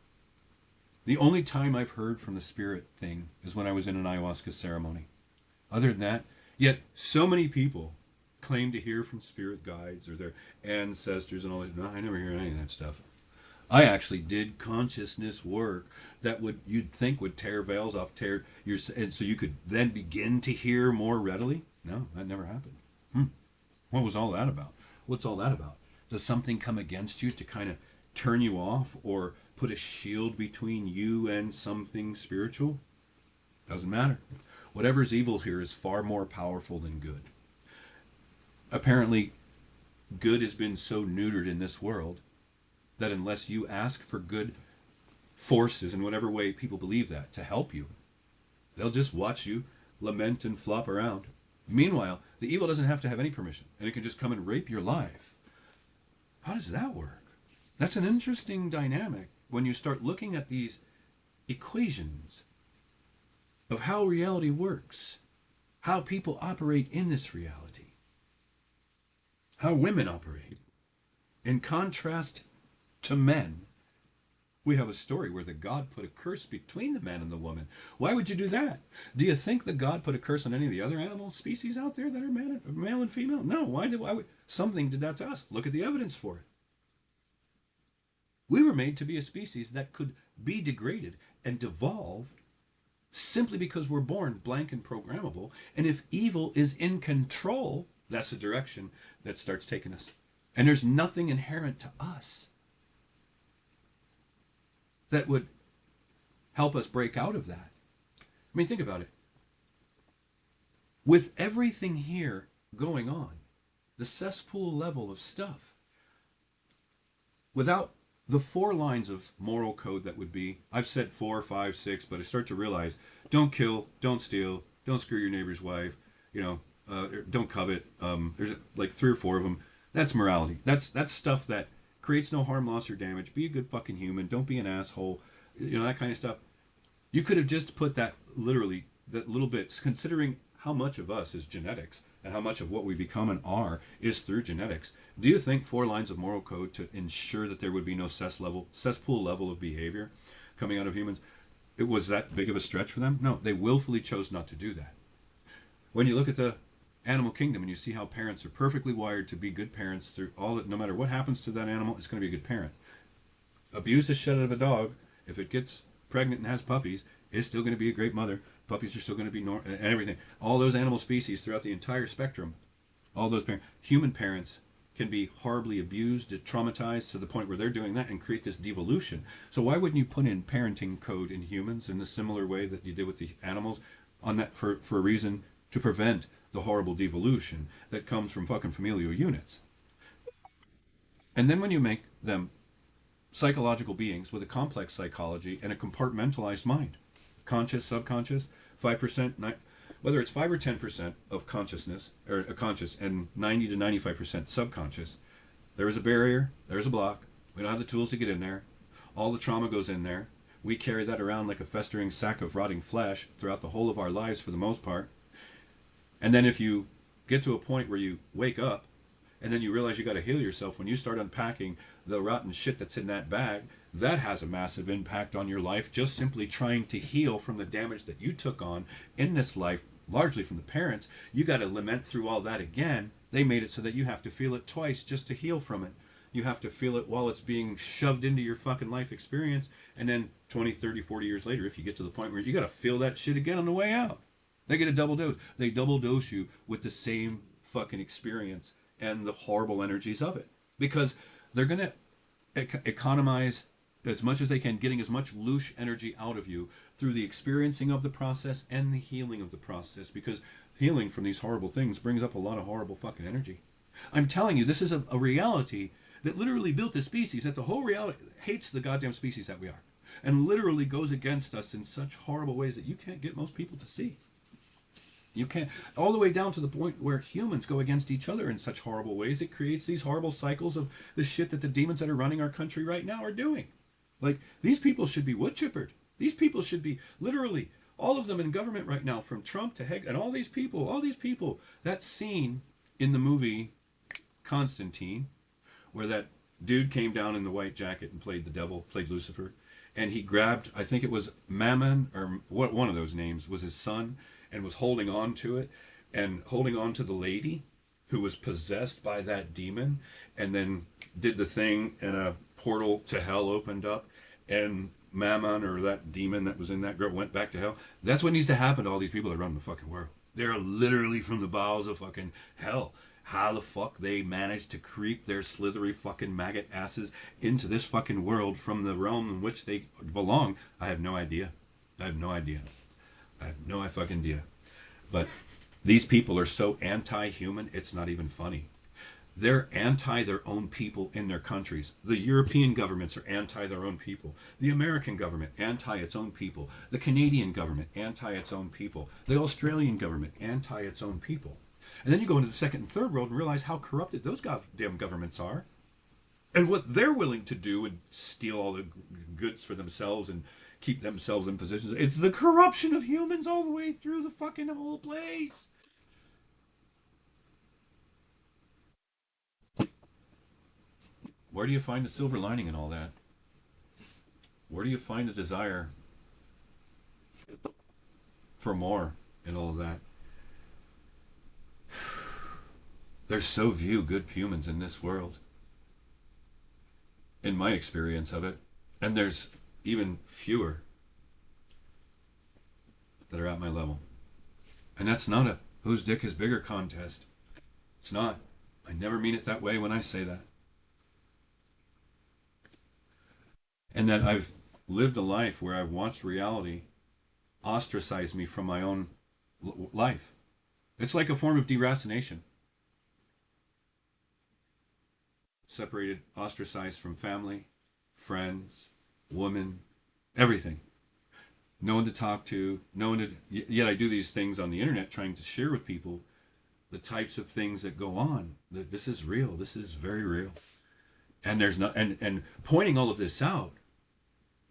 The only time I've heard from the spirit thing is when I was in an ayahuasca ceremony. Other than that, yet so many people claim to hear from spirit guides or their ancestors and all that. No, I never hear any of that stuff. I actually did consciousness work that you'd think would tear veils off, and so you could then begin to hear more readily. No, that never happened. What was all that about? What's all that about? Does something come against you to kind of turn you off or put a shield between you and something spiritual? Doesn't matter. Whatever's evil here is far more powerful than good. Apparently, good has been so neutered in this world that unless you ask for good forces, in whatever way people believe that, to help you, they'll just watch you lament and flop around. Meanwhile, the evil doesn't have to have any permission, and it can just come and rape your life. How does that work? That's an interesting dynamic when you start looking at these equations of how reality works, how people operate in this reality, how women operate. In contrast to men, we have a story where the god put a curse between the man and the woman. Why would you do that? Do you think the god put a curse on any of the other animal species out there that are male and female? No. Why would something did that to us? Look at the evidence for it. We were made to be a species that could be degraded and devolve simply because we're born blank and programmable. And if evil is in control, that's the direction that starts taking us. And there's nothing inherent to us that would help us break out of that. I mean, think about it. With everything here going on, the cesspool level of stuff, without The 4 lines of moral code that would be, I've said 4, 5, 6, but I start to realize, don't kill, don't steal, don't screw your neighbor's wife, you know, don't covet. There's like 3 or 4 of them. That's morality. That's stuff that creates no harm, loss, or damage. Be a good fucking human. Don't be an asshole. You know, that kind of stuff. You could have just put that literally, that little bit, considering how much of us is genetics and how much of what we become and are is through genetics. Do you think 4 lines of moral code to ensure that there would be no cesspool level of behavior coming out of humans, it was that big of a stretch for them? No, they willfully chose not to do that. When you look at the animal kingdom and you see how parents are perfectly wired to be good parents through all that, no matter what happens to that animal, it's going to be a good parent. Abuse the shit out of a dog, if it gets pregnant and has puppies, it's still going to be a great mother. Puppies are still going to be and everything. All those animal species throughout the entire spectrum, all those human parents can be horribly abused, traumatized to the point where they're doing that and create this devolution. So why wouldn't you put in parenting code in humans in the similar way that you did with the animals on that for a reason to prevent the horrible devolution that comes from fucking familial units? And then when you make them psychological beings with a complex psychology and a compartmentalized mind, conscious, subconscious, 5%, whether it's 5 or 10% of consciousness or a conscious and 90 to 95% subconscious, there is a barrier, there's a block. We don't have the tools to get in there. All the trauma goes in there. We carry that around like a festering sack of rotting flesh throughout the whole of our lives for the most part. And then if you get to a point where you wake up and then you realize you got to heal yourself, when you start unpacking the rotten shit that's in that bag, that has a massive impact on your life, just simply trying to heal from the damage that you took on in this life, largely from the parents. You got to lament through all that again. They made it so that you have to feel it twice just to heal from it. You have to feel it while it's being shoved into your fucking life experience, and then 20, 30, 40 years later, if you get to the point where you got to feel that shit again on the way out. They get a double dose. They double dose you with the same fucking experience and the horrible energies of it, because they're going to economize as much as they can, getting as much loose energy out of you through the experiencing of the process and the healing of the process, because healing from these horrible things brings up a lot of horrible fucking energy. I'm telling you, this is a reality that literally built a species that the whole reality hates the goddamn species that we are, and literally goes against us in such horrible ways that you can't get most people to see. You can't, all the way down to the point where humans go against each other in such horrible ways. It creates these horrible cycles of the shit that the demons that are running our country right now are doing. Like, these people should be wood chippered. These people should be, literally, all of them in government right now, from Trump to Heg, and all these people. That scene in the movie Constantine, where that dude came down in the white jacket and played the devil, played Lucifer, and he grabbed, I think it was Mammon, or what, one of those names was his son, and was holding on to it, and holding on to the lady who was possessed by that demon, and then did the thing, and a portal to hell opened up, and Mammon, or that demon that was in that girl, went back to hell. That's what needs to happen to all these people that run the fucking world. They're literally from the bowels of fucking hell. How the fuck they managed to creep their slithery fucking maggot asses into this fucking world from the realm in which they belong, I have no idea. I have no idea. I have no fucking idea. But these people are so anti-human, it's not even funny. They're anti their own people in their countries. The European governments are anti their own people. The American government, anti its own people. The Canadian government, anti its own people. The Australian government, anti its own people. And then you go into the second and third world and realize how corrupted those goddamn governments are, and what they're willing to do and steal all the goods for themselves and keep themselves in positions. It's the corruption of humans all the way through the fucking whole place. Where do you find the silver lining in all that? Where do you find the desire for more in all of that? There's so few good humans in this world, in my experience of it, and there's even fewer that are at my level. And that's not a whose dick is bigger contest. It's not. I never mean it that way when I say that. And that I've lived a life where I've watched reality ostracize me from my own life. It's like a form of deracination. Separated, ostracized from family, friends, woman, everything. No one to talk to, no one to. Yet I do these things on the internet trying to share with people the types of things that go on. This is real. This is very real. And there's not, and pointing all of this out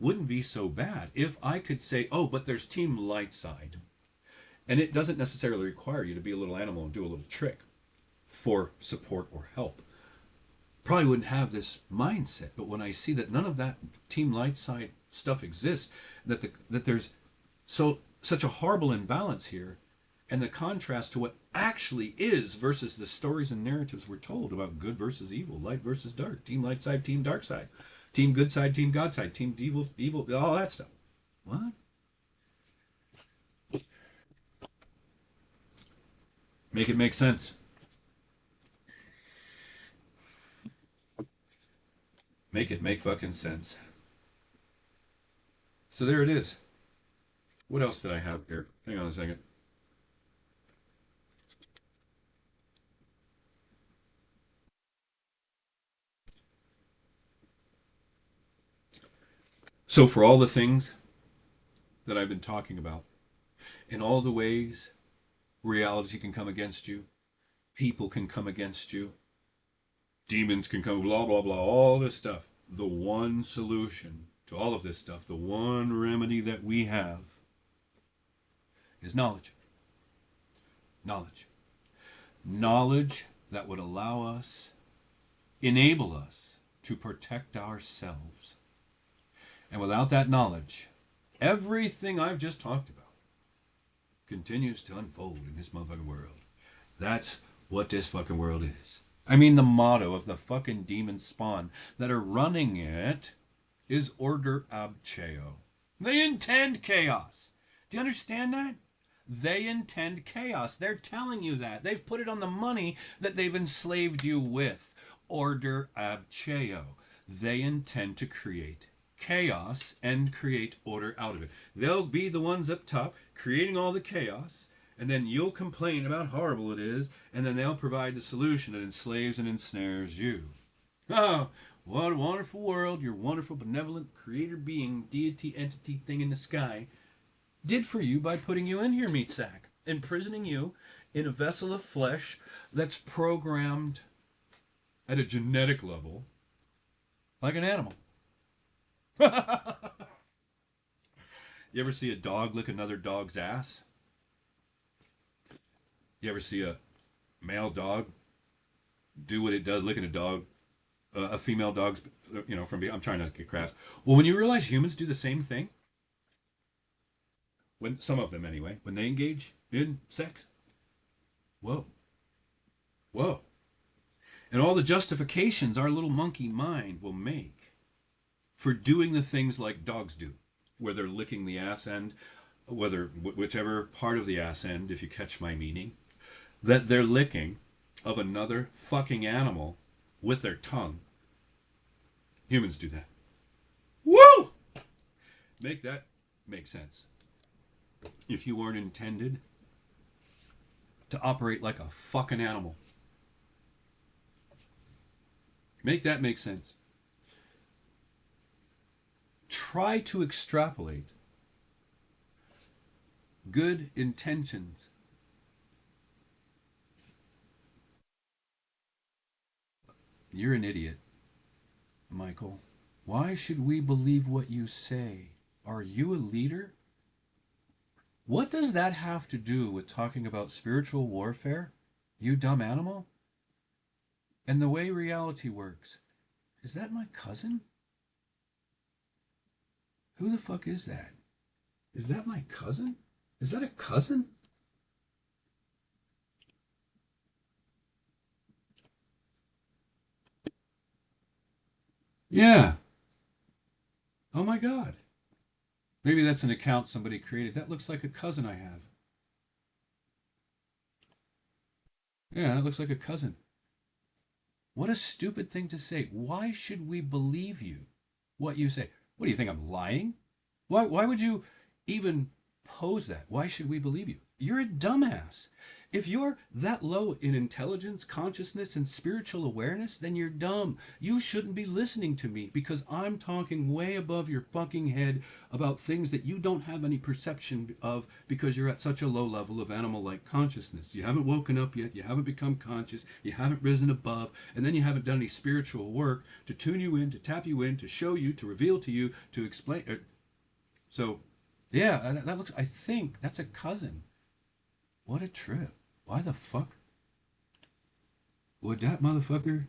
wouldn't be so bad if I could say, oh, but there's team light side. And it doesn't necessarily require you to be a little animal and do a little trick for support or help. Probably wouldn't have this mindset. But when I see that none of that team light side stuff exists, that there's such a horrible imbalance here, and the contrast to what actually is versus the stories and narratives we're told about good versus evil, light versus dark, team light side, team dark side, team good side, team God side, team evil, all that stuff. What? Make it make sense. Make it make fucking sense. So there it is. What else did I have here? Hang on a second. So for all the things that I've been talking about, in all the ways reality can come against you, people can come against you, demons can come, blah, blah, blah, all this stuff. The one solution to all of this stuff, the one remedy that we have is knowledge. Knowledge. Knowledge that would allow us, enable us to protect ourselves. And without that knowledge, everything I've just talked about continues to unfold in this motherfucking world. That's what this fucking world is. I mean, the motto of the fucking demon spawn that are running it is order ab cheo. They intend chaos. Do you understand that? They intend chaos. They're telling you that. They've put it on the money that they've enslaved you with. Order ab cheo. They intend to create chaos and create order out of it. They'll be the ones up top creating all the chaos, and then you'll complain about how horrible it is, and then they'll provide the solution that enslaves and ensnares you. Oh, what a wonderful world your wonderful, benevolent creator being, deity, entity thing in the sky did for you by putting you in here, meat sack, imprisoning you in a vessel of flesh that's programmed at a genetic level like an animal. You ever see a dog lick another dog's ass? You ever see a male dog do what it does, licking a dog, a female dog's, from, I'm trying not to get crass. Well, when you realize humans do the same thing, when some of them anyway, when they engage in sex, whoa, whoa. And all the justifications our little monkey mind will make for doing the things like dogs do, where they're licking the ass end, whichever part of the ass end, if you catch my meaning, that they're licking of another fucking animal with their tongue. Humans do that. Woo! Make that make sense. If you weren't intended to operate like a fucking animal. Make that make sense. Try to extrapolate good intentions. You're an idiot, Michael. Why should we believe what you say? Are you a leader? What does that have to do with talking about spiritual warfare, you dumb animal? And the way reality works. Is that my cousin? Who the fuck is that? Is that my cousin? Is that a cousin? Yeah. Oh my God. Maybe that's an account somebody created. That looks like a cousin I have. Yeah, that looks like a cousin. What a stupid thing to say. Why should we believe you? What you say? What do you think, I'm lying? Why would you even pose that? Why should we believe you? you're a dumbass. If you're that low in intelligence, consciousness, and spiritual awareness, then you're dumb. You shouldn't be listening to me because I'm talking way above your fucking head about things that you don't have any perception of because you're at such a low level of animal-like consciousness. You haven't woken up yet. You haven't become conscious. You haven't risen above. And then you haven't done any spiritual work to tune you in, to tap you in, to show you, to reveal to you, to explain. So, yeah, that looks, I think that's a cousin. What a trip. Why the fuck would that motherfucker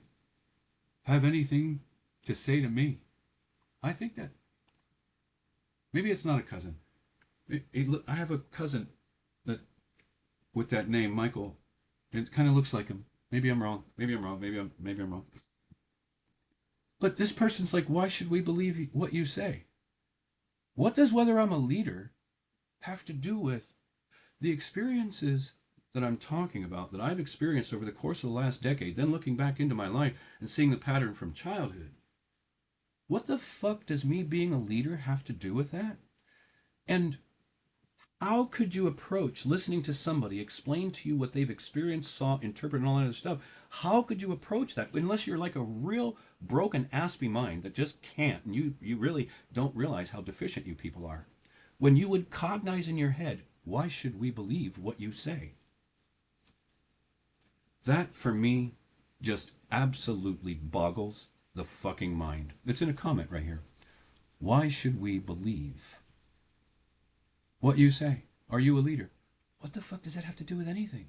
have anything to say to me? I think that maybe it's not a cousin. I have a cousin that with that name, Michael. It kind of looks like him. Maybe I'm wrong. Maybe I'm wrong. Maybe I'm wrong. But this person's like, why should we believe what you say? What does whether I'm a leader have to do with the experiences that I'm talking about, that I've experienced over the course of the last decade, then looking back into my life and seeing the pattern from childhood? What the fuck does me being a leader have to do with that? And how could you approach listening to somebody explain to you what they've experienced, saw, interpreted, and all that other stuff? How could you approach that unless you're like a real broken aspie mind that just can't, and you really don't realize how deficient you people are? When you would cognize in your head, why should we believe what you say? That, for me, just absolutely boggles the fucking mind. It's in a comment right here. Why should we believe what you say? Are you a leader? What the fuck does that have to do with anything?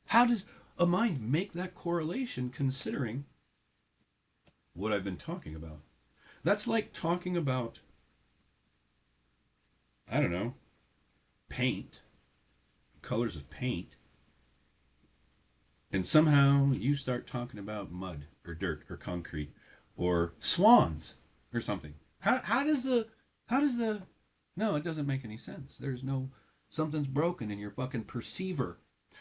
How does a mind make that correlation considering what I've been talking about? That's like talking about, I don't know, paint, colors of paint, and somehow you start talking about mud or dirt or concrete or swans or something. How does the no, it doesn't make any sense. There's no, something's broken in your fucking perceiver.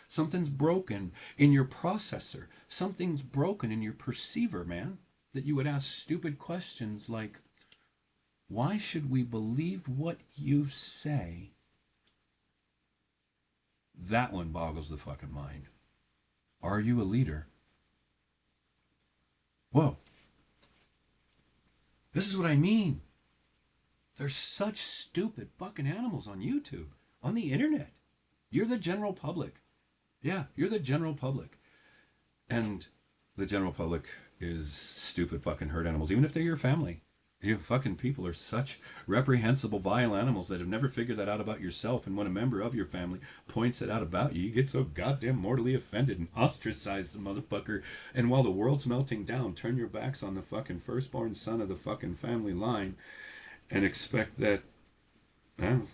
Something's broken in your processor. Something's broken in your perceiver, man. That you would ask stupid questions like, why should we believe what you say? That one boggles the fucking mind. Are you a leader? Whoa. This is what I mean. There's such stupid fucking animals on YouTube, on the internet. You're the general public. Yeah, you're the general public. And the general public is stupid fucking herd animals, even if they're your family. You fucking people are such reprehensible, vile animals that have never figured that out about yourself. And when a member of your family points it out about you, you get so goddamn mortally offended and ostracize the motherfucker. And while the world's melting down, turn your backs on the fucking firstborn son of the fucking family line and expect that, and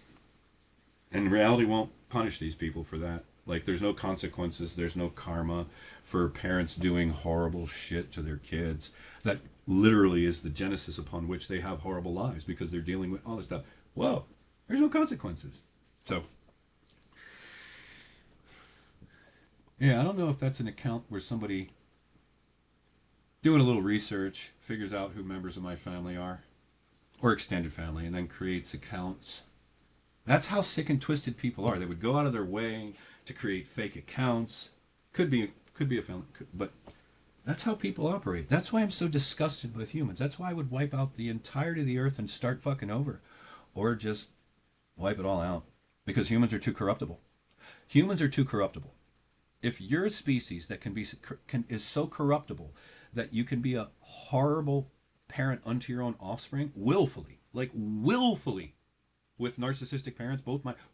reality won't punish these people for that. Like, there's no consequences, there's no karma for parents doing horrible shit to their kids. That literally is the genesis upon which they have horrible lives, because they're dealing with all this stuff. Whoa, there's no consequences. So, yeah, I don't know if that's an account where somebody doing a little research figures out who members of my family are, or extended family, and then creates accounts. That's how sick and twisted people are. They would go out of their way to create fake accounts. Could be a family, but that's how people operate. That's why I'm so disgusted with humans. That's why I would wipe out the entirety of the earth and start fucking over, or just wipe it all out, because humans are too corruptible. Humans are too corruptible. If you're a species that is so corruptible that you can be a horrible parent unto your own offspring, willfully, with narcissistic parents,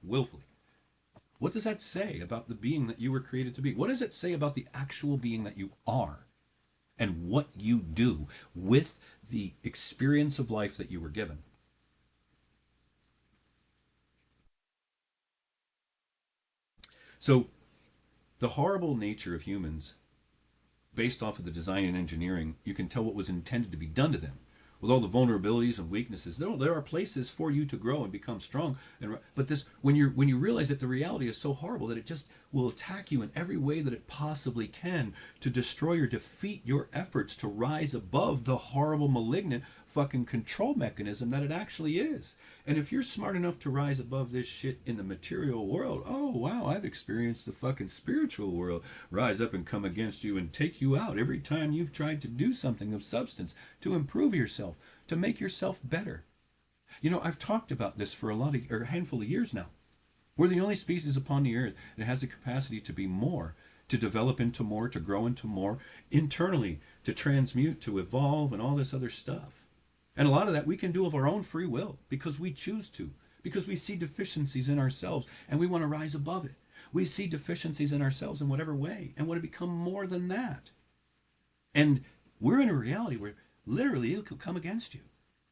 willfully. What does that say about the being that you were created to be? What does it say about the actual being that you are and what you do with the experience of life that you were given? So, the horrible nature of humans, based off of the design and engineering, you can tell what was intended to be done to them. With all the vulnerabilities and weaknesses, there are places for you to grow and become strong. But when you realize that the reality is so horrible that it just will attack you in every way that it possibly can to destroy or defeat your efforts to rise above the horrible, malignant fucking control mechanism that it actually is. And if you're smart enough to rise above this shit in the material world, oh wow, I've experienced the fucking spiritual world rise up and come against you and take you out every time you've tried to do something of substance to improve yourself, to make yourself better. You know, I've talked about this for a handful of years now. We're the only species upon the earth that has the capacity to be more, to develop into more, to grow into more, internally, to transmute, to evolve, and all this other stuff. And a lot of that we can do of our own free will because we choose to, because we see deficiencies in ourselves and we want to rise above it. We see deficiencies in ourselves in whatever way and want to become more than that. And we're in a reality where literally it could come against you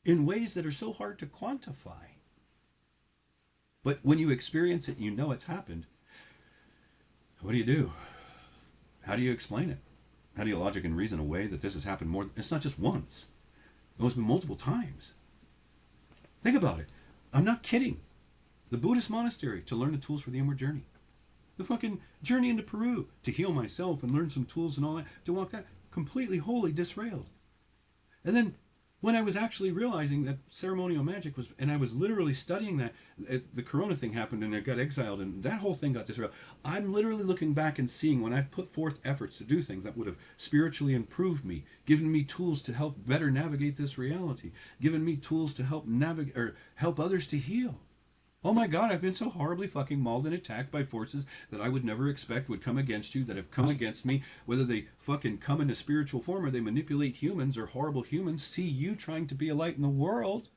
in ways that are so hard to quantify. But when you experience it and you know it's happened, what do? How do you explain it? How do you logic and reason away that this has happened more? It's not just once. It's been multiple times. Think about it. I'm not kidding. The Buddhist monastery to learn the tools for the inward journey. The fucking journey into Peru to heal myself and learn some tools and all that, to walk that completely wholly disrailed. And then when I was actually realizing that ceremonial magic was, and I was literally studying that, the Corona thing happened and I got exiled and that whole thing got disrailed. I'm literally looking back and seeing when I've put forth efforts to do things that would have spiritually improved me, given me tools to help better navigate this reality, given me tools to help navigate or help others to heal. Oh my God, I've been so horribly fucking mauled and attacked by forces that I would never expect would come against you, that have come against me, whether they fucking come in a spiritual form or they manipulate humans or horrible humans, see you trying to be a light in the world.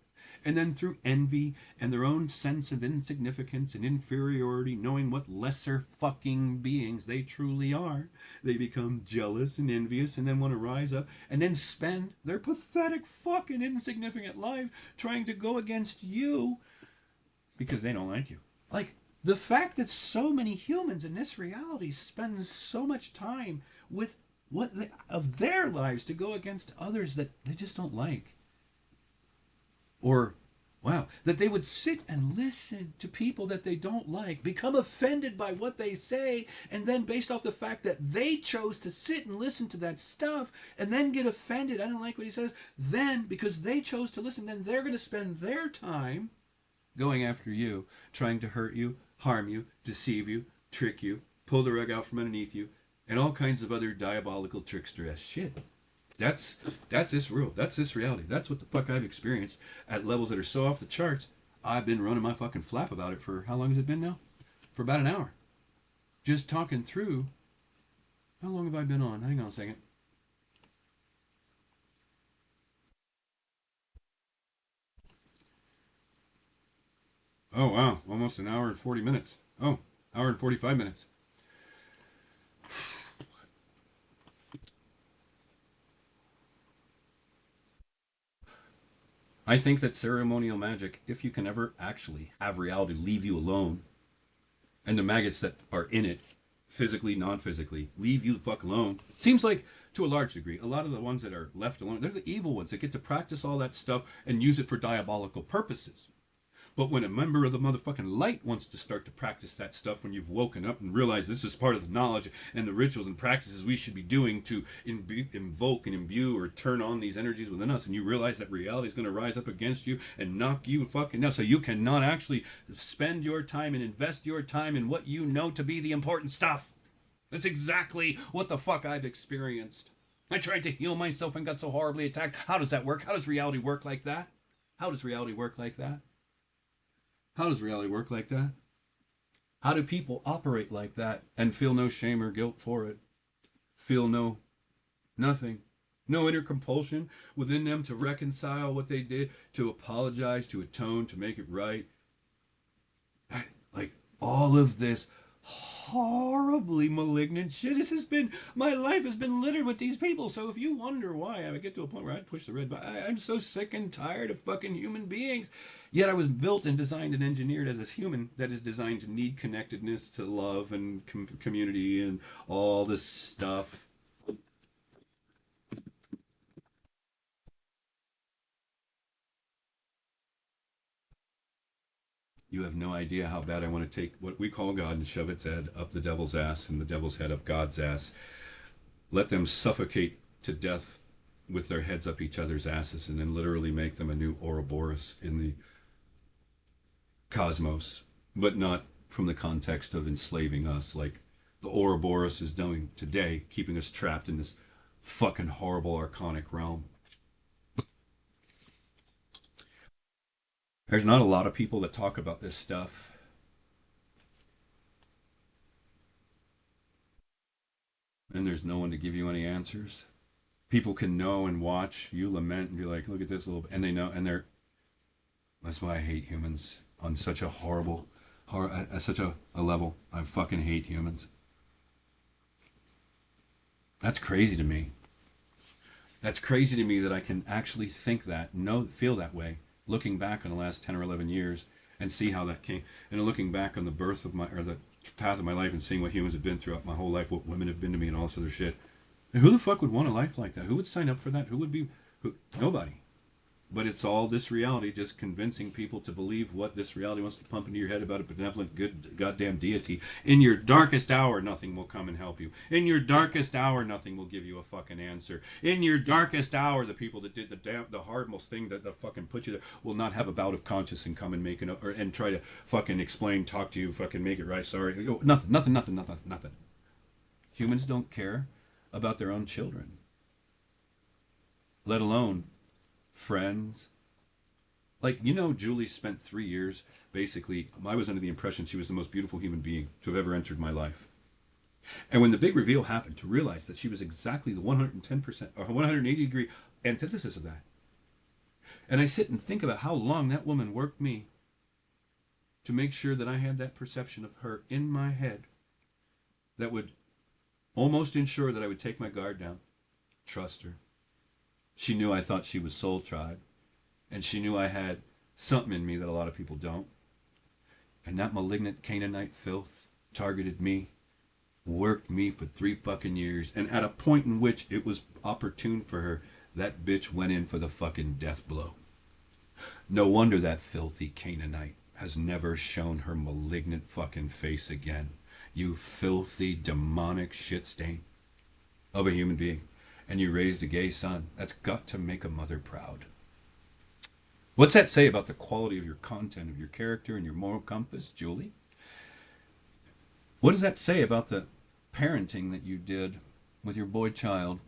And then through envy and their own sense of insignificance and inferiority, knowing what lesser fucking beings they truly are, they become jealous and envious and then want to rise up and then spend their pathetic fucking insignificant life trying to go against you because they don't like you. Like, the fact that so many humans in this reality spend so much time with of their lives to go against others that they just don't like. Or, wow, that they would sit and listen to people that they don't like, become offended by what they say, and then based off the fact that they chose to sit and listen to that stuff, and then get offended, I don't like what he says, then, because they chose to listen, then they're going to spend their time going after you, trying to hurt you, harm you, deceive you, trick you, pull the rug out from underneath you, and all kinds of other diabolical trickster ass shit. That's this world. That's this reality. That's what the fuck I've experienced at levels that are so off the charts. I've been running my fucking flap about it for how long has it been now? For about an hour. Just talking through. How long have I been on? Hang on a second. Oh, wow. Almost an hour and 40 minutes. Oh, hour and 45 minutes. I think that ceremonial magic, if you can ever actually have reality leave you alone, and the maggots that are in it, physically, non-physically, leave you the fuck alone. It seems like, to a large degree, a lot of the ones that are left alone, they're the evil ones that get to practice all that stuff and use it for diabolical purposes. But when a member of the motherfucking light wants to start to practice that stuff, when you've woken up and realized this is part of the knowledge and the rituals and practices we should be doing to invoke and imbue or turn on these energies within us, and you realize that reality is going to rise up against you and knock you fucking down, so you cannot actually spend your time and invest your time in what you know to be the important stuff. That's exactly what the fuck I've experienced. I tried to heal myself and got so horribly attacked. How does that work? How does reality work like that? How does reality work like that? How does reality work like that? How do people operate like that and feel no shame or guilt for it? Feel nothing. No inner compulsion within them to reconcile what they did, to apologize, to atone, to make it right. Like, all of this horribly malignant shit. My life has been littered with these people. So if you wonder why I get to a point where I'd push the red button, I'm so sick and tired of fucking human beings. Yet I was built and designed and engineered as a human that is designed to need connectedness, to love and community and all this stuff. You have no idea how bad I want to take what we call God and shove its head up the devil's ass and the devil's head up God's ass. Let them suffocate to death with their heads up each other's asses and then literally make them a new Ouroboros in the cosmos, but not from the context of enslaving us like the Ouroboros is doing today, keeping us trapped in this fucking horrible archonic realm. There's not a lot of people that talk about this stuff. And there's no one to give you any answers. People can know and watch you lament and be like, look at this little, and they know, and they're, that's why I hate humans on such a horrible, at such a level. I fucking hate humans. That's crazy to me. That's crazy to me that I can actually think that, know, feel that way, looking back on the last 10 or 11 years and see how that came, and looking back on the birth of my, or the path of my life and seeing what humans have been throughout my whole life, what women have been to me and all this other shit. And who the fuck would want a life like that? Who would sign up for that? Who would be, who? Nobody. But it's all this reality just convincing people to believe what this reality wants to pump into your head about a benevolent, good, goddamn deity. In your darkest hour, nothing will come and help you. In your darkest hour, nothing will give you a fucking answer. In your darkest hour, the people that did the hardmost thing that fucking put you there will not have a bout of conscience and come and make it, or and try to fucking explain, talk to you, fucking make it right. Sorry, nothing. Humans don't care about their own children, let alone friends. Like, Julie spent 3 years, basically, I was under the impression she was the most beautiful human being to have ever entered my life. And when the big reveal happened, to realize that she was exactly the 110% or 180 degree antithesis of that. And I sit and think about how long that woman worked me to make sure that I had that perception of her in my head that would almost ensure that I would take my guard down, trust her. She knew I thought she was soul tribe, and she knew I had something in me that a lot of people don't. And that malignant Canaanite filth targeted me, worked me for 3 fucking years, and at a point in which it was opportune for her, that bitch went in for the fucking death blow. No wonder that filthy Canaanite has never shown her malignant fucking face again. You filthy, demonic shit stain of a human being. And you raised a gay son. That's got to make a mother proud. What's that say about the quality of your content, of your character, and your moral compass, Julie? What does that say about the parenting that you did with your boy child?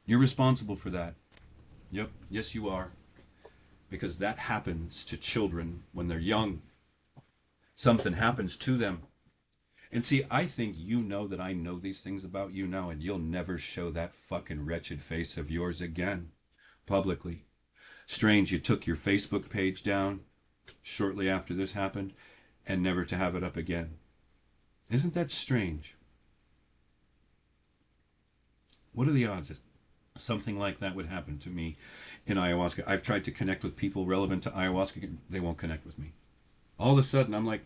You're responsible for that. Yep, yes you are. Because that happens to children when they're young. Something happens to them. And see, I think you know that I know these things about you now, and you'll never show that fucking wretched face of yours again, publicly. Strange you took your Facebook page down shortly after this happened, and never to have it up again. Isn't that strange? What are the odds that something like that would happen to me in ayahuasca? I've tried to connect with people relevant to ayahuasca. They won't connect with me. All of a sudden, I'm like,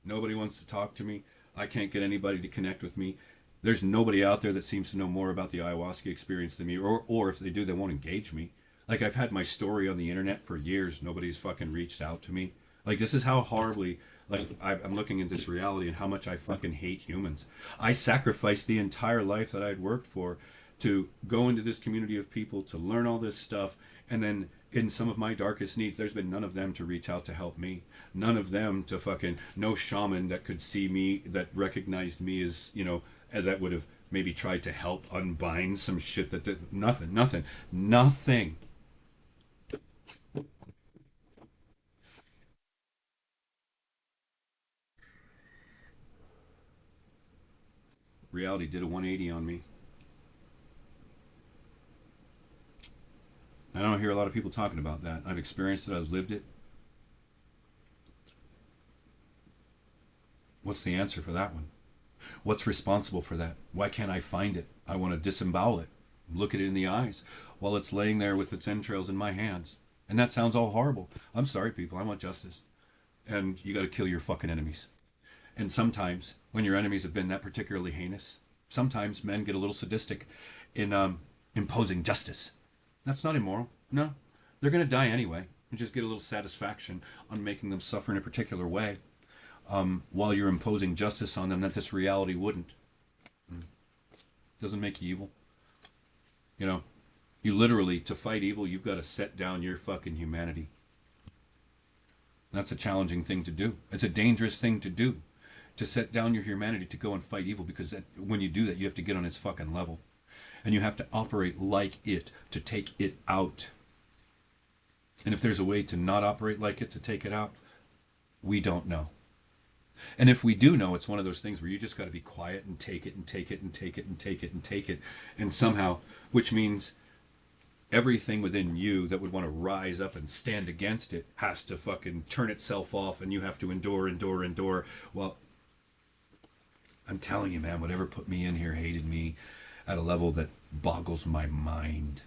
nobody wants to talk to me. I can't get anybody to connect with me. There's nobody out there that seems to know more about the ayahuasca experience than me. Or if they do, they won't engage me. Like, I've had my story on the internet for years. Nobody's fucking reached out to me. Like, this is how horribly, like, I'm looking at this reality and how much I fucking hate humans. I sacrificed the entire life that I'd worked for to go into this community of people, to learn all this stuff, and then in some of my darkest needs, there's been none of them to reach out to help me. None of them to fucking, no shaman that could see me, that recognized me as, that would have maybe tried to help unbind some shit that did, nothing. Reality did a 180 on me. I don't hear a lot of people talking about that. I've experienced it, I've lived it. What's the answer for that one? What's responsible for that? Why can't I find it? I want to disembowel it, look it in the eyes while it's laying there with its entrails in my hands. And that sounds all horrible. I'm sorry, people. I want justice. And you got to kill your fucking enemies. And sometimes, when your enemies have been that particularly heinous, sometimes men get a little sadistic in imposing justice. That's not immoral. No. They're going to die anyway. and just get a little satisfaction on making them suffer in a particular way, while you're imposing justice on them that this reality wouldn't. Doesn't make you evil. You know, you literally, to fight evil, you've got to set down your fucking humanity. That's a challenging thing to do. It's a dangerous thing to do, to set down your humanity to go and fight evil, because when you do that, you have to get on its fucking level. And you have to operate like it to take it out. And if there's a way to not operate like it, to take it out, we don't know. And if we do know, it's one of those things where you just got to be quiet and take it and take it and take it and take it and take it. And somehow, which means everything within you that would want to rise up and stand against it has to fucking turn itself off, and you have to endure. Well, I'm telling you, man, whatever put me in here hated me at a level that boggles my mind.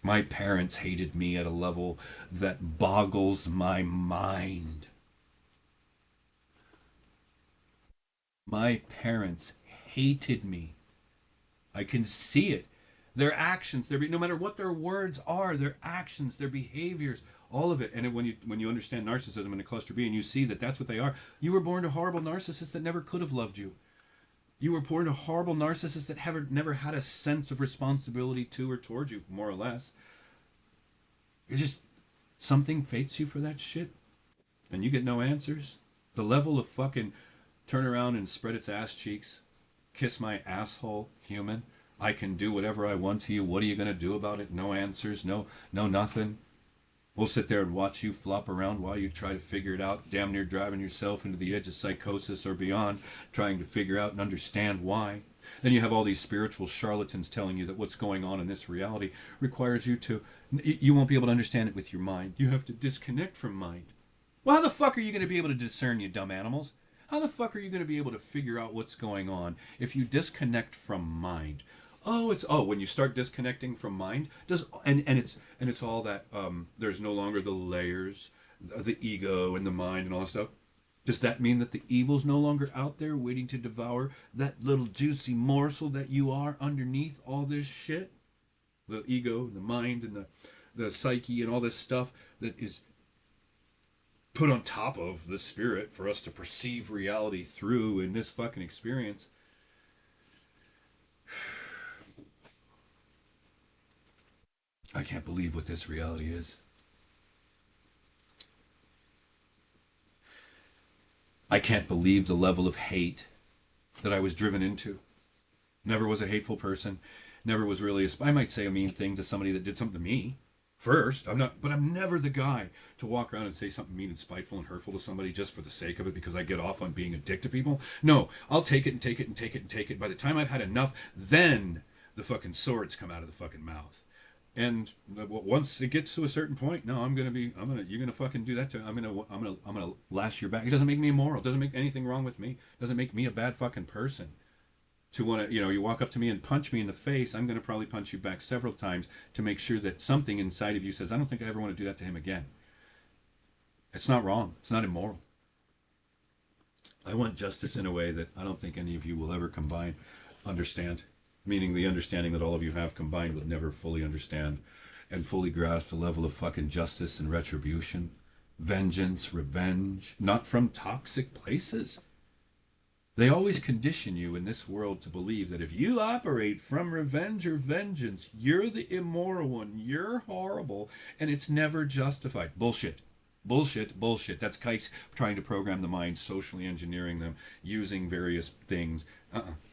My parents hated me at a level that boggles my mind. My parents hated me. I can see it. Their actions, no matter what their words are, their actions, their behaviors, all of it. And when you understand narcissism in a cluster B and you see that that's what they are, you were born to horrible narcissists that never could have loved you. You were born to horrible narcissists that never had a sense of responsibility to or towards you, more or less. It's just, something fates you for that shit, and you get no answers. The level of fucking turn around and spread its ass cheeks, kiss my asshole, human. I can do whatever I want to you. What are you going to do about it? No answers, no nothing. We'll sit there and watch you flop around while you try to figure it out, damn near driving yourself into the edge of psychosis or beyond, trying to figure out and understand why. Then you have all these spiritual charlatans telling you that what's going on in this reality requires you won't be able to understand it with your mind. You have to disconnect from mind. Well, how the fuck are you going to be able to discern, you dumb animals? How the fuck are you going to be able to figure out what's going on if you disconnect from mind? When you start disconnecting from mind, it's all that there's no longer the layers, the ego and the mind and all that stuff. Does that mean that the evil's no longer out there waiting to devour that little juicy morsel that you are underneath all this shit? The ego, the mind, and the psyche and all this stuff that is put on top of the spirit for us to perceive reality through in this fucking experience. I can't believe what this reality is. I can't believe the level of hate that I was driven into. Never was a hateful person. Never was really, I might say a mean thing to somebody that did something to me first. I'm never the guy to walk around and say something mean and spiteful and hurtful to somebody just for the sake of it because I get off on being a dick to people. No, I'll take it and take it and take it and take it. By the time I've had enough, then the fucking swords come out of the fucking mouth. And once it gets to a certain point, no, you're gonna fucking do that to, I'm gonna lash your back. It doesn't make me immoral. It doesn't make anything wrong with me. It doesn't make me a bad fucking person. To want to, you walk up to me and punch me in the face, I'm gonna probably punch you back several times to make sure that something inside of you says, I don't think I ever want to do that to him again. It's not wrong. It's not immoral. I want justice in a way that I don't think any of you will ever understand. Meaning the understanding that all of you have combined would never fully understand and fully grasp the level of fucking justice and retribution, vengeance, revenge, not from toxic places. They always condition you in this world to believe that if you operate from revenge or vengeance, you're the immoral one, you're horrible, and it's never justified. Bullshit. That's kikes trying to program the mind, socially engineering them, using various things.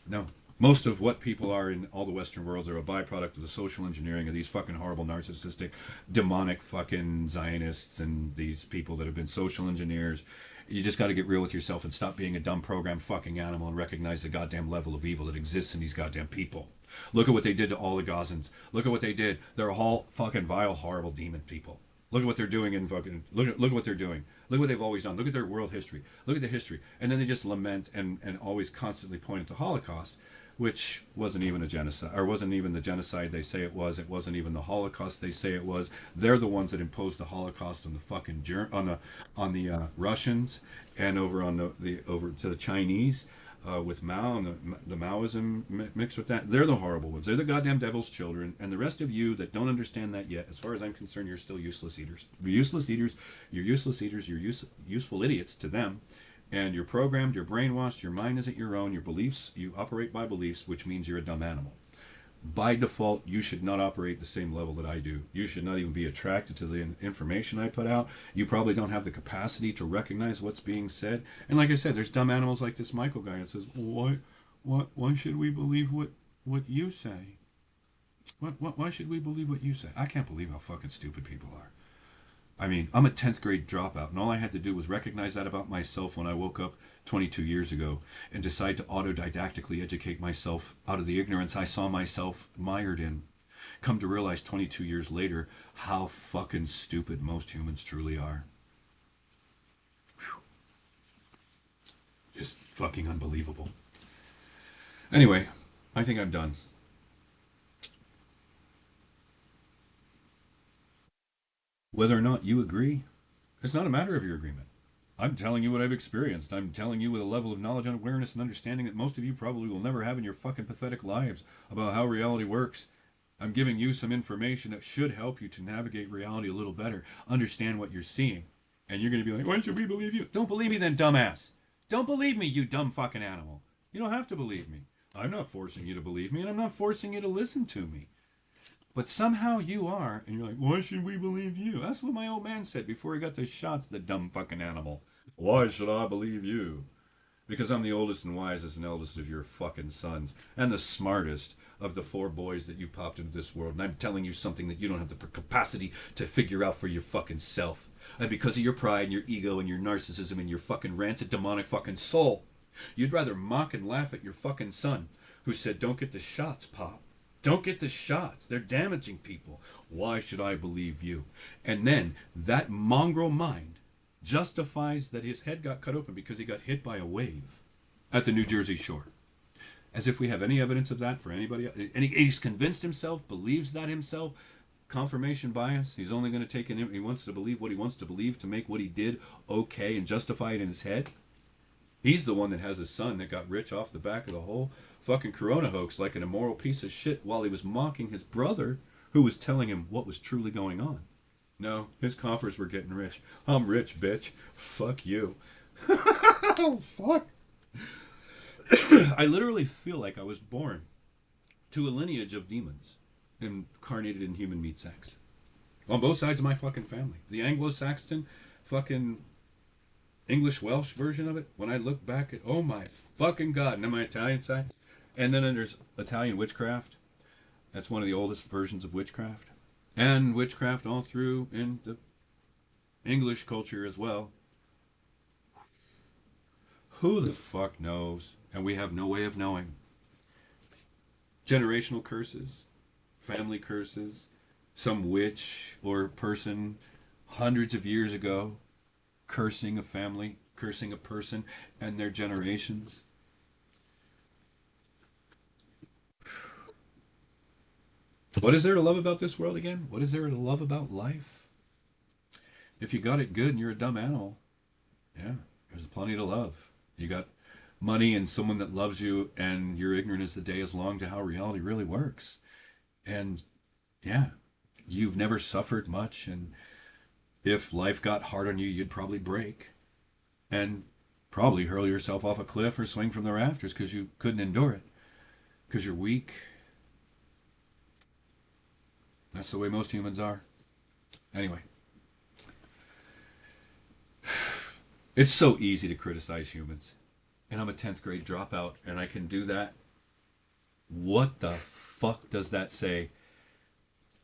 No. Most of what people are in all the Western worlds are a byproduct of the social engineering of these fucking horrible, narcissistic, demonic fucking Zionists and these people that have been social engineers. You just got to get real with yourself and stop being a dumb programmed fucking animal and recognize the goddamn level of evil that exists in these goddamn people. Look at what they did to all the Gazans. Look at what they did. They're all fucking vile, horrible demon people. Look at what they're doing in fucking... Look at what they're doing. Look what they've always done. Look at their world history. Look at the history. And then they just lament and always constantly point at the Holocaust. which wasn't even a genocide, or wasn't even the genocide they say it was. It wasn't even the Holocaust they say it was. They're the ones that imposed the Holocaust on the fucking on the Russians, and over on the over to the Chinese. With Mao and the Maoism mixed with that, they're the horrible ones. They're the goddamn devil's children, and the rest of you that don't understand that yet, as far as I'm concerned, you're still useless eaters. You're useless eaters. You're useless eaters. You're useful idiots to them, and you're programmed. You're brainwashed. Your mind isn't your own. Your beliefs. You operate by beliefs, which means you're a dumb animal. By default, you should not operate the same level that I do. You should not even be attracted to the information I put out. You probably don't have the capacity to recognize what's being said. And like I said, there's dumb animals like this Michael guy that says, why should we believe what you say? Why should we believe what you say? I can't believe how fucking stupid people are. I mean, I'm a 10th grade dropout, and all I had to do was recognize that about myself when I woke up 22 years ago and decide to autodidactically educate myself out of the ignorance I saw myself mired in. Come to realize 22 years later how fucking stupid most humans truly are. Whew. Just fucking unbelievable. Anyway, I think I'm done. Whether or not you agree, it's not a matter of your agreement. I'm telling you what I've experienced. I'm telling you with a level of knowledge and awareness and understanding that most of you probably will never have in your fucking pathetic lives about how reality works. I'm giving you some information that should help you to navigate reality a little better, understand what you're seeing. And you're going to be like, why should we believe you? Don't believe me then, dumbass. Don't believe me, you dumb fucking animal. You don't have to believe me. I'm not forcing you to believe me, and I'm not forcing you to listen to me. But somehow you are, and you're like, why should we believe you? That's what my old man said before he got the shots, the dumb fucking animal. Why should I believe you? Because I'm the oldest and wisest and eldest of your fucking sons, and the smartest of the 4 boys that you popped into this world. And I'm telling you something that you don't have the capacity to figure out for your fucking self. And because of your pride and your ego and your narcissism and your fucking rancid demonic fucking soul, you'd rather mock and laugh at your fucking son who said, don't get the shots, Pop. Don't get the shots. They're damaging people. Why should I believe you? And then that mongrel mind justifies that his head got cut open because he got hit by a wave at the New Jersey shore. As if we have any evidence of that for anybody else. And he's convinced himself, believes that himself. Confirmation bias. He's only going to take an... He wants to believe what he wants to believe to make what he did okay and justify it in his head. He's the one that has a son that got rich off the back of the whole fucking Corona hoax like an immoral piece of shit while he was mocking his brother who was telling him what was truly going on. No, his coffers were getting rich. I'm rich, bitch. Fuck you. Oh, fuck. I literally feel like I was born to a lineage of demons incarnated in human meat sacks. On both sides of my fucking family. The Anglo-Saxon fucking English-Welsh version of it, when I look back at, oh my fucking God, and then my Italian side. And then there's Italian witchcraft. That's one of the oldest versions of witchcraft. And witchcraft all through in the English culture as well. Who the fuck knows? And we have no way of knowing. Generational curses, family curses, some witch or person hundreds of years ago cursing a family, cursing a person and their generations. What is there to love about this world again? What is there to love about life? If you got it good and you're a dumb animal, yeah, there's plenty to love. You got money and someone that loves you and you're ignorant as the day is long to how reality really works. And yeah, you've never suffered much, and if life got hard on you, you'd probably break and probably hurl yourself off a cliff or swing from the rafters because you couldn't endure it, because you're weak. That's the way most humans are. Anyway. It's so easy to criticize humans. And I'm a 10th grade dropout, and I can do that. What the fuck does that say?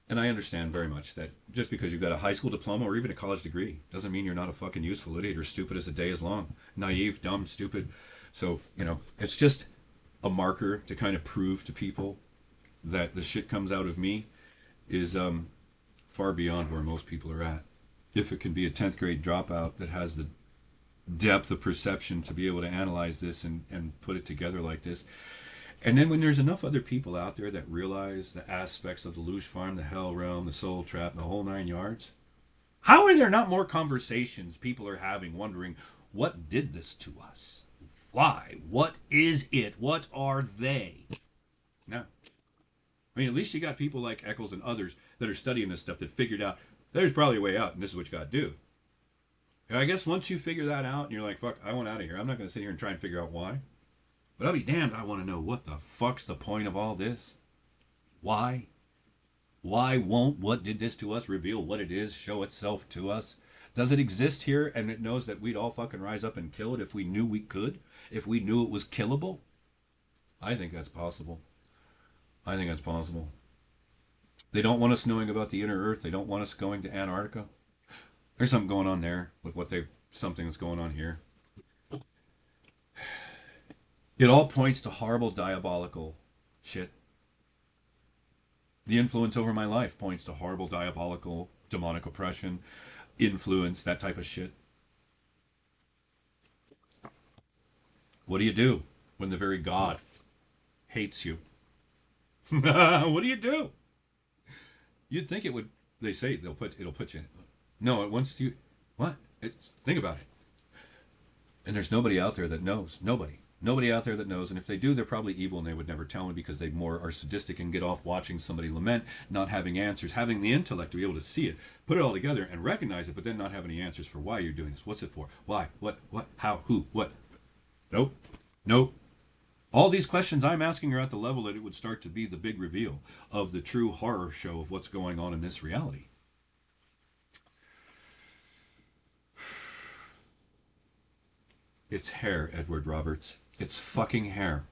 And I understand very much that just because you've got a high school diploma or even a college degree doesn't mean you're not a fucking useful idiot or stupid as the day is long. Naive, dumb, stupid. So, it's just a marker to kind of prove to people that the shit comes out of me is far beyond where most people are at. If it can be a 10th grade dropout that has the depth of perception to be able to analyze this and put it together like this, And then when there's enough other people out there that realize the aspects of the Luge Farm, the Hell Realm, the Soul Trap, the whole 9 yards, how are there not more conversations people are having wondering, what did this to us? Why? What is it? What are they? No. I mean, at least you got people like Eccles and others that are studying this stuff that figured out there's probably a way out and this is what you got to do. And I guess once you figure that out and you're like, fuck, I want out of here. I'm not going to sit here and try and figure out why. But I'll be damned, I want to know what the fuck's the point of all this? Why? Why won't what did this to us reveal what it is, show itself to us? Does it exist here and it knows that we'd all fucking rise up and kill it if we knew we could? If we knew it was killable? I think that's possible. I think that's possible. They don't want us knowing about the inner earth. They don't want us going to Antarctica. There's something going on there with something that's going on here. It all points to horrible, diabolical shit. The influence over my life points to horrible, diabolical, demonic oppression, influence, that type of shit. What do when the very God hates you? What do? You'd think it would. They say it'll put you in. No, it wants you. What? Think about it. And there's nobody out there that knows. Nobody out there that knows. And if they do, they're probably evil and they would never tell me because they more are sadistic and get off watching somebody lament, not having answers, having the intellect to be able to see it, put it all together and recognize it, but then not have any answers for why you're doing this. What's it for? Why? What? How? Who? What? Nope. All these questions I'm asking are at the level that it would start to be the big reveal of the true horror show of what's going on in this reality. It's hair, Edward Roberts. It's fucking hair.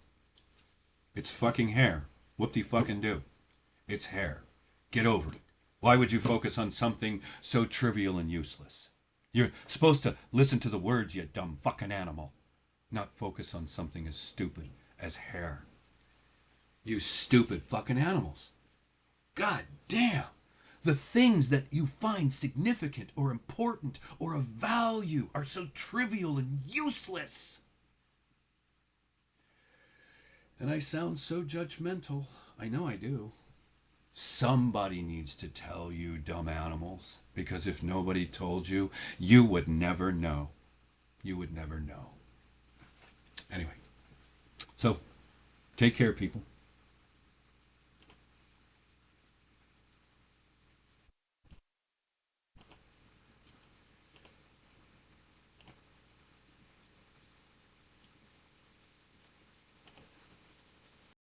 It's fucking hair. Whoop-de-fucking-do. It's hair. Get over it. Why would you focus on something so trivial and useless? You're supposed to listen to the words, you dumb fucking animal. Not focus on something as stupid as hair. You stupid fucking animals. God damn. The things that you find significant or important or of value are so trivial and useless. And I sound so judgmental. I know I do. Somebody needs to tell you, dumb animals, because if nobody told you, you would never know. You would never know. Anyway, so take care, people.